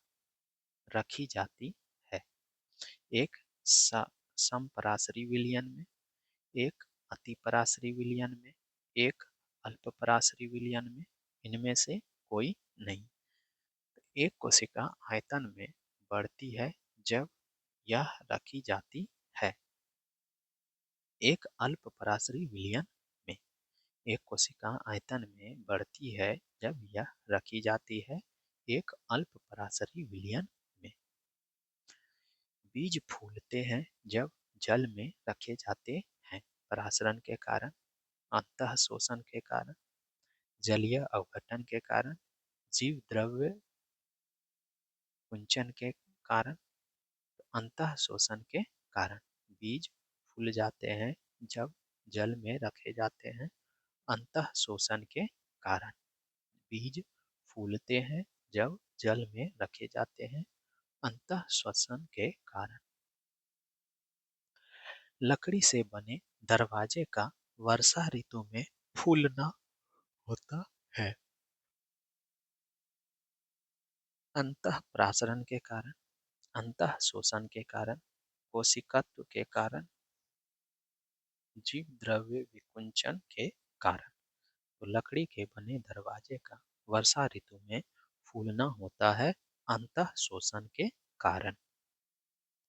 रखी जाती है एक समपराशरी विलयन में, एक अतिपराशरी विलयन में, एक अल्पपराशरी विलयन में, इनमें से कोई नहीं। एक कोशिका आयतन में बढ़ती है जब यह रखी जाती है एक अल्पपराशरी विलयन में। एक कोशिका आयतन में बढ़ती है जब यह रखी जाती है एक अल्पपराशरी विलयन में। बीज फूलते हैं जब जल में रखे जाते हैं परासरण के कारण, अंतः शोषण के कारण, जलीय अवघटन के कारण, जीव द्रव्य कुंचन के कारण, अंतः शोषण के कारण। बीज फूल जाते हैं जब जल में रखे जाते हैं अंतः शोषण के कारण। बीज फूलते हैं जब जल में रखे जाते हैं अंतः शोषण के कारण। लकड़ी से बने दरवाजे का वर्षा ऋतु में फूलना होता है अंतः प्रासरण के कारण, अंतः शोषण के कारण, कोशिकत्व के कारण, जीव द्रव्य विकुंचन के कारण। तो लकड़ी के बने दरवाजे का वर्षा ऋतु में फूलना होता है अंतः शोषण के कारण।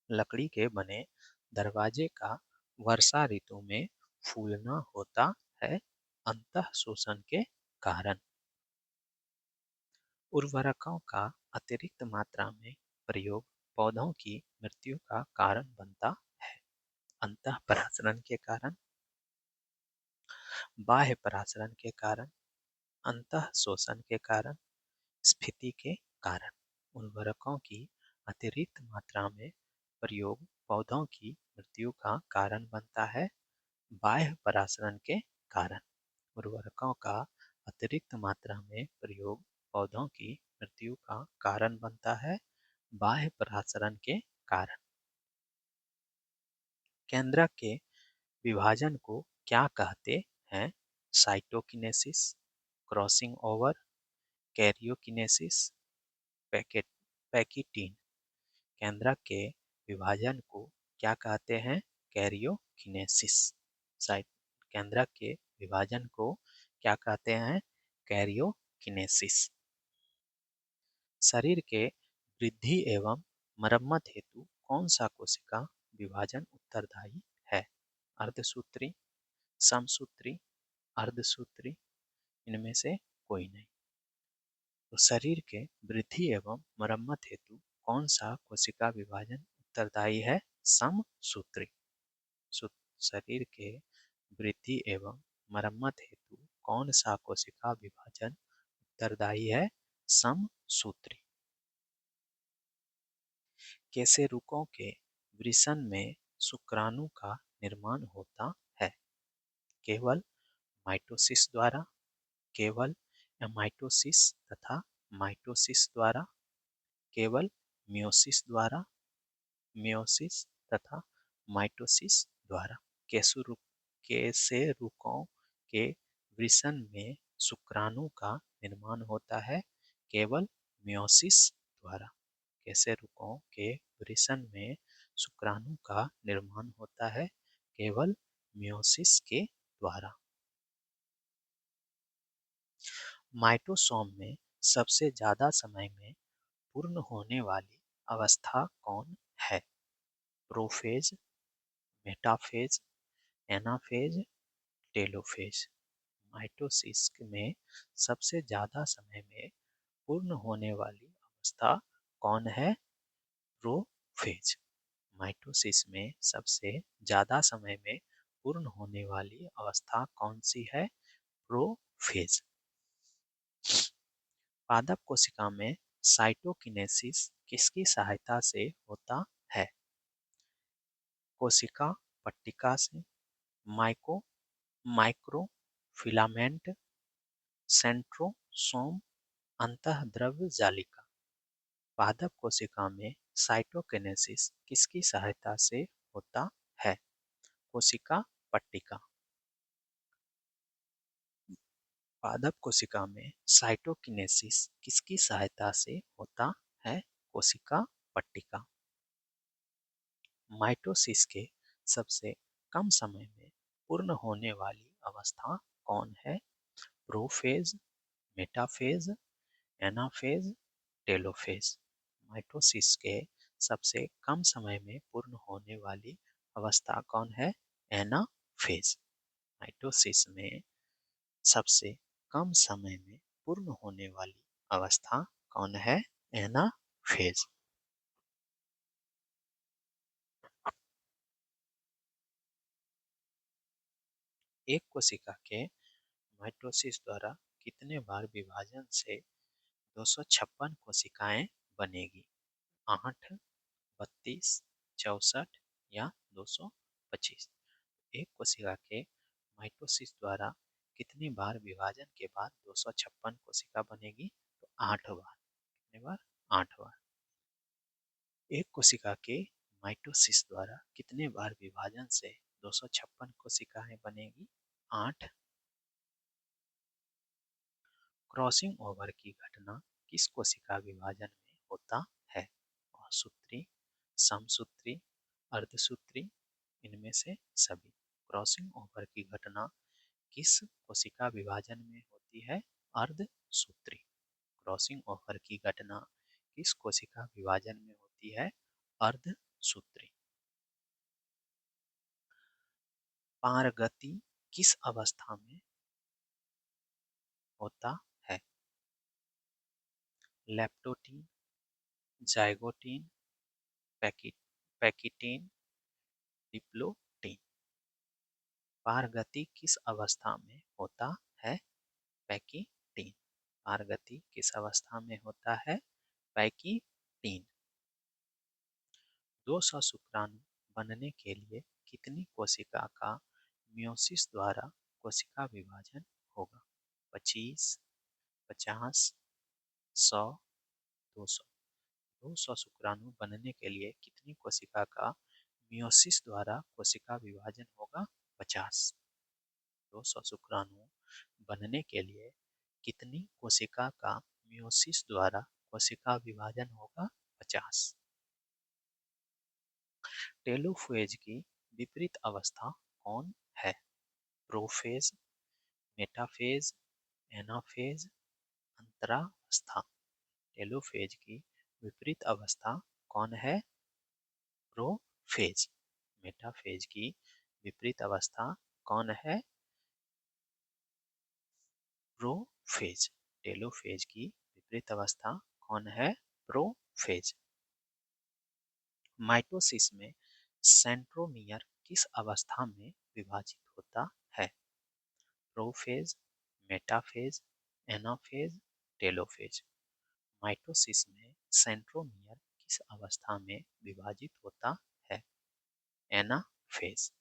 लकड़ी के बने दरवाजे का वर्षा ऋतु में फूलना होता है अंतः शोषण के कारण। उर्वरकों का अतिरिक्त मात्रा में प्रयोग पौधों की मृत्यु का कारण बनता है अंतः परासरण के कारण, बाह्य परासरण के कारण, अंतः शोषण के कारण, स्फीति के कारण। उर्वरकों की अतिरिक्त मात्रा में प्रयोग पौधों की मृत्यु का कारण बनता है बाह्य परासरण के कारण। उर्वरकों का अतिरिक्त मात्रा में प्रयोग पौधों की मृत्यु का कारण बनता है बाह्य परासरण के कारण। केंद्रक के विभाजन को क्या कहते हैं? Cytokinesis, crossing over, karyokinesis, pachytene. केंद्रक के विभाजन को क्या कहते हैं? कैरियोकिनेसिस। केंद्रक के विभाजन को क्या कहते हैं? कैरियोकिनेसिस। शरीर के वृद्धि एवं मरम्मत हेतु कौन सा कोशिका विभाजन उत्तरदायी है? अर्धसूत्री, समसूत्री, अर्धसूत्री, इनमें से कोई नहीं। तो शरीर के वृद्धि एवं मरम्मत हेतु कौन सा कोशिका विभाजन उत्तरदायी है? समसूत्री। शरीर के वृद्धि एवं मरम्मत हेतु कौन सा कोशिका विभाजन उत्तरदायी है? समसूत्री। कशेरुकों के वृषण में शुक्राणु का निर्माण होता है केवल माइटोसिस द्वारा, केवल एमाइटोसिस तथा माइटोसिस द्वारा, केवल मियोसिस द्वारा, मियोसिस तथा माइटोसिस द्वारा। कशेरुकों के वृषण में शुक्राणु का निर्माण होता है केवल मियोसिस द्वारा। कशेरुकों के वृषण में शुक्राणु का निर्माण होता है केवल मियोसिस के द्वारा। माइटोसोम में सबसे ज्यादा समय में पूर्ण होने वाली अवस्था कौन है? Prophase, metaphase, anaphase, telophase. Mitosis में सबसे ज्यादा समय में पूर्ण होने वाली अवस्था कौन है? प्रोफेज। माइटोसिस में सबसे ज्यादा समय में पूर्ण होने वाली अवस्था कौन सी है? प्रोफेज। पादप कोशिका में साइटोकिनेसिस किसकी सहायता से होता है? कोशिका पट्टिका से, माइक्रोफिलामेंट सेंट्रोसोम अंतःद्रव्य जालिका। पादप कोशिका में साइटोकिनेसिस किसकी सहायता से होता है? कोशिका पट्टिका। पादप कोशिका में साइटोकिनेसिस किसकी सहायता से होता है? कोशिका पट्टिका। माइटोसिस के सबसे कम समय में पूर्ण होने वाली अवस्था कौन है? Prophase, metaphase, anaphase, telophase. Mitosis के सबसे कम समय में पूर्ण होने वाली अवस्था कौन है? एनाफेज। माइटोसिस में सबसे कम समय में पूर्ण होने वाली अवस्था कौन है? एनाफेज। एक कोशिका के माइटोसिस द्वारा कितने बार विभाजन से 256 कोशिकाएं बनेगी? 8, 32, 64 या 225? एक कोशिका के माइटोसिस द्वारा कितनी बार विभाजन के बाद 256 कोशिका बनेगी? तो 8 बार। कितने बार? 8 बार। एक कोशिका के माइटोसिस द्वारा कितने बार विभाजन से 256 कोशिकाएं बनेगी? 8। क्रॉसिंग ओवर की घटना किस कोशिका विभाजन में होता है? सूत्री, समसूत्री, अर्धसूत्री, इनमें से सभी। क्रॉसिंग ओवर की घटना किस कोशिका विभाजन में होती है? अर्धसूत्री। क्रॉसिंग ओवर की घटना किस कोशिका विभाजन में होती है? अर्धसूत्री। पारगति किस अवस्था में होता है? Leptotene, zygotene, pachytene, diplotene. पारगति किस अवस्था में होता है? पैकिटीन। पारगति किस अवस्था में होता है? पैकिटीन। 200 शुक्राणु बनने के लिए कितनी कोशिका का मियोसिस द्वारा कोशिका विभाजन होगा? 25, 50, 100, 200। 200 शुक्राणु बनने के लिए कितनी कोशिका का मियोसिस द्वारा कोशिका विभाजन होगा? 50। 200 शुक्राणु बनने के लिए कितनी कोशिका का मियोसिस द्वारा कोशिका विभाजन होगा? 50। टेलोफेज की विपरीत अवस्था कौन है? प्रोफेज, मेटाफेज, एनाफेज, अंतरावस्था। टेलोफेज की विपरीत अवस्था कौन है? प्रोफेज। मेटाफेज की विपरीत अवस्था कौन है? प्रोफेज। टेलोफेज की विपरीत अवस्था कौन है? प्रोफेज। माइटोसिस में सेंट्रोमियर किस अवस्था में विभाजित होता है? Prophase, metaphase, anaphase, telophase. Mitosis में सेंट्रोमियर किस अवस्था में विभाजित होता है? एनाफेज।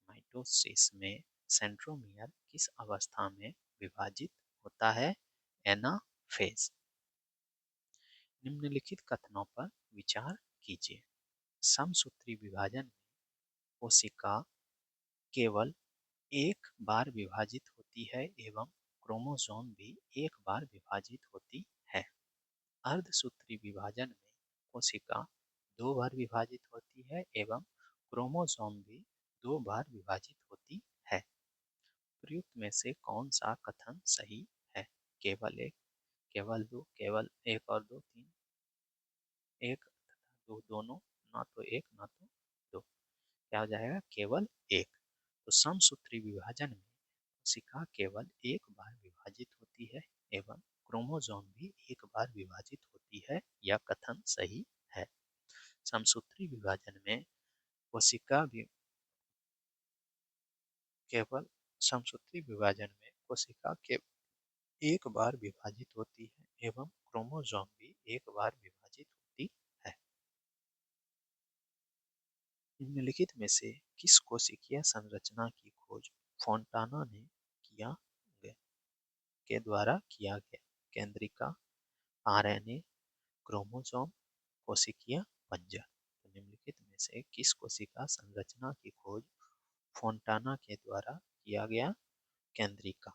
माइटोसिस में सेंट्रोमियर किस अवस्था में विभाजित होता है? एनाफेज। निम्नलिखित कथनों पर विचार कीजिए। समसूत्री विभाजन में कोशिका केवल एक बार विभाजित होती है एवं क्रोमोसोम भी एक बार विभाजित होती है। अर्धसूत्री विभाजन में कोशिका 2 बार विभाजित होती है एवं क्रोमोसोम भी 2 बार विभाजित होती है। प्रयुक्त में से कौन सा कथन सही है? केवल एक, केवल दो, केवल एक और दो, तीन, एक तथा दो दोनों, ना तो एक ना तो दो। क्या हो जाएगा? केवल एक। तो समसूत्री विभाजन में कोशिका केवल एक बार विभाजित होती है एवं क्रोमोसोम भी एक बार विभाजित होती है। यह कथन सही है। समसूत्री विभाजन में कोशिका भी केवल समसूत्री विभाजन में कोशिका के एक बार विभाजित होती है एवं क्रोमोसोम भी एक बार विभाजित होती है। निम्नलिखित में से किस कोशिकीय संरचना की खोज फोंटाना ने किया? के द्वारा किया गया। केंद्रिका, आरएनए, क्रोमोसोम, कोशिकीय पंजर। तो निम्नलिखित में से किस कोशिका संरचना की खोज फोंटाना के द्वारा किया गया? केंद्रिका।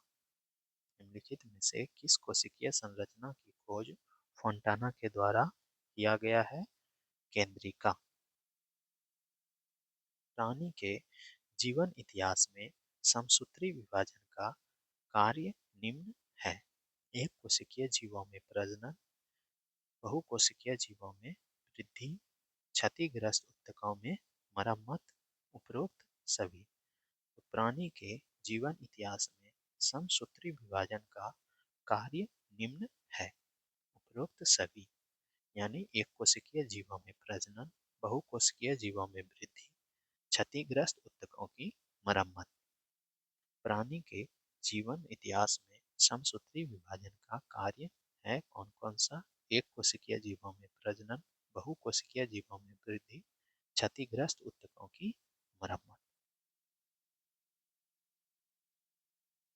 निम्नलिखित में से किस कोशिकीय संरचना की खोज फोंटाना के द्वारा किया गया है? केंद्रिका। प्राणी के जीवन इतिहास में समसूत्री विभाजन का कार्य निम्न है। एक कोशिकीय जीवों में प्रजनन, बहुकोशिकीय जीवों में वृद्धि, क्षतिग्रस्त ऊतकों में मरम्मत, उपरोक्त सभी। तो प्राणी के जीवन इतिहास में समसूत्री विभाजन का कार्य निम्न है। उपरोक्त सभी यानी एक कोशिकीय जीवों में प्रजनन, बहुकोशिकीय जीवों में वृद्धि, क्षतिग्रस्त ऊतकों की मरम्मत। प्राणी के जीवन इतिहास में समसूत्री विभाजन का कार्य है कौन कौन सा? एक कोशिकीय जीवों में प्रजनन, बहुकोशिकीय जीवों में वृद्धि, क्षतिग्रस्त ऊतकों की मरम्मत।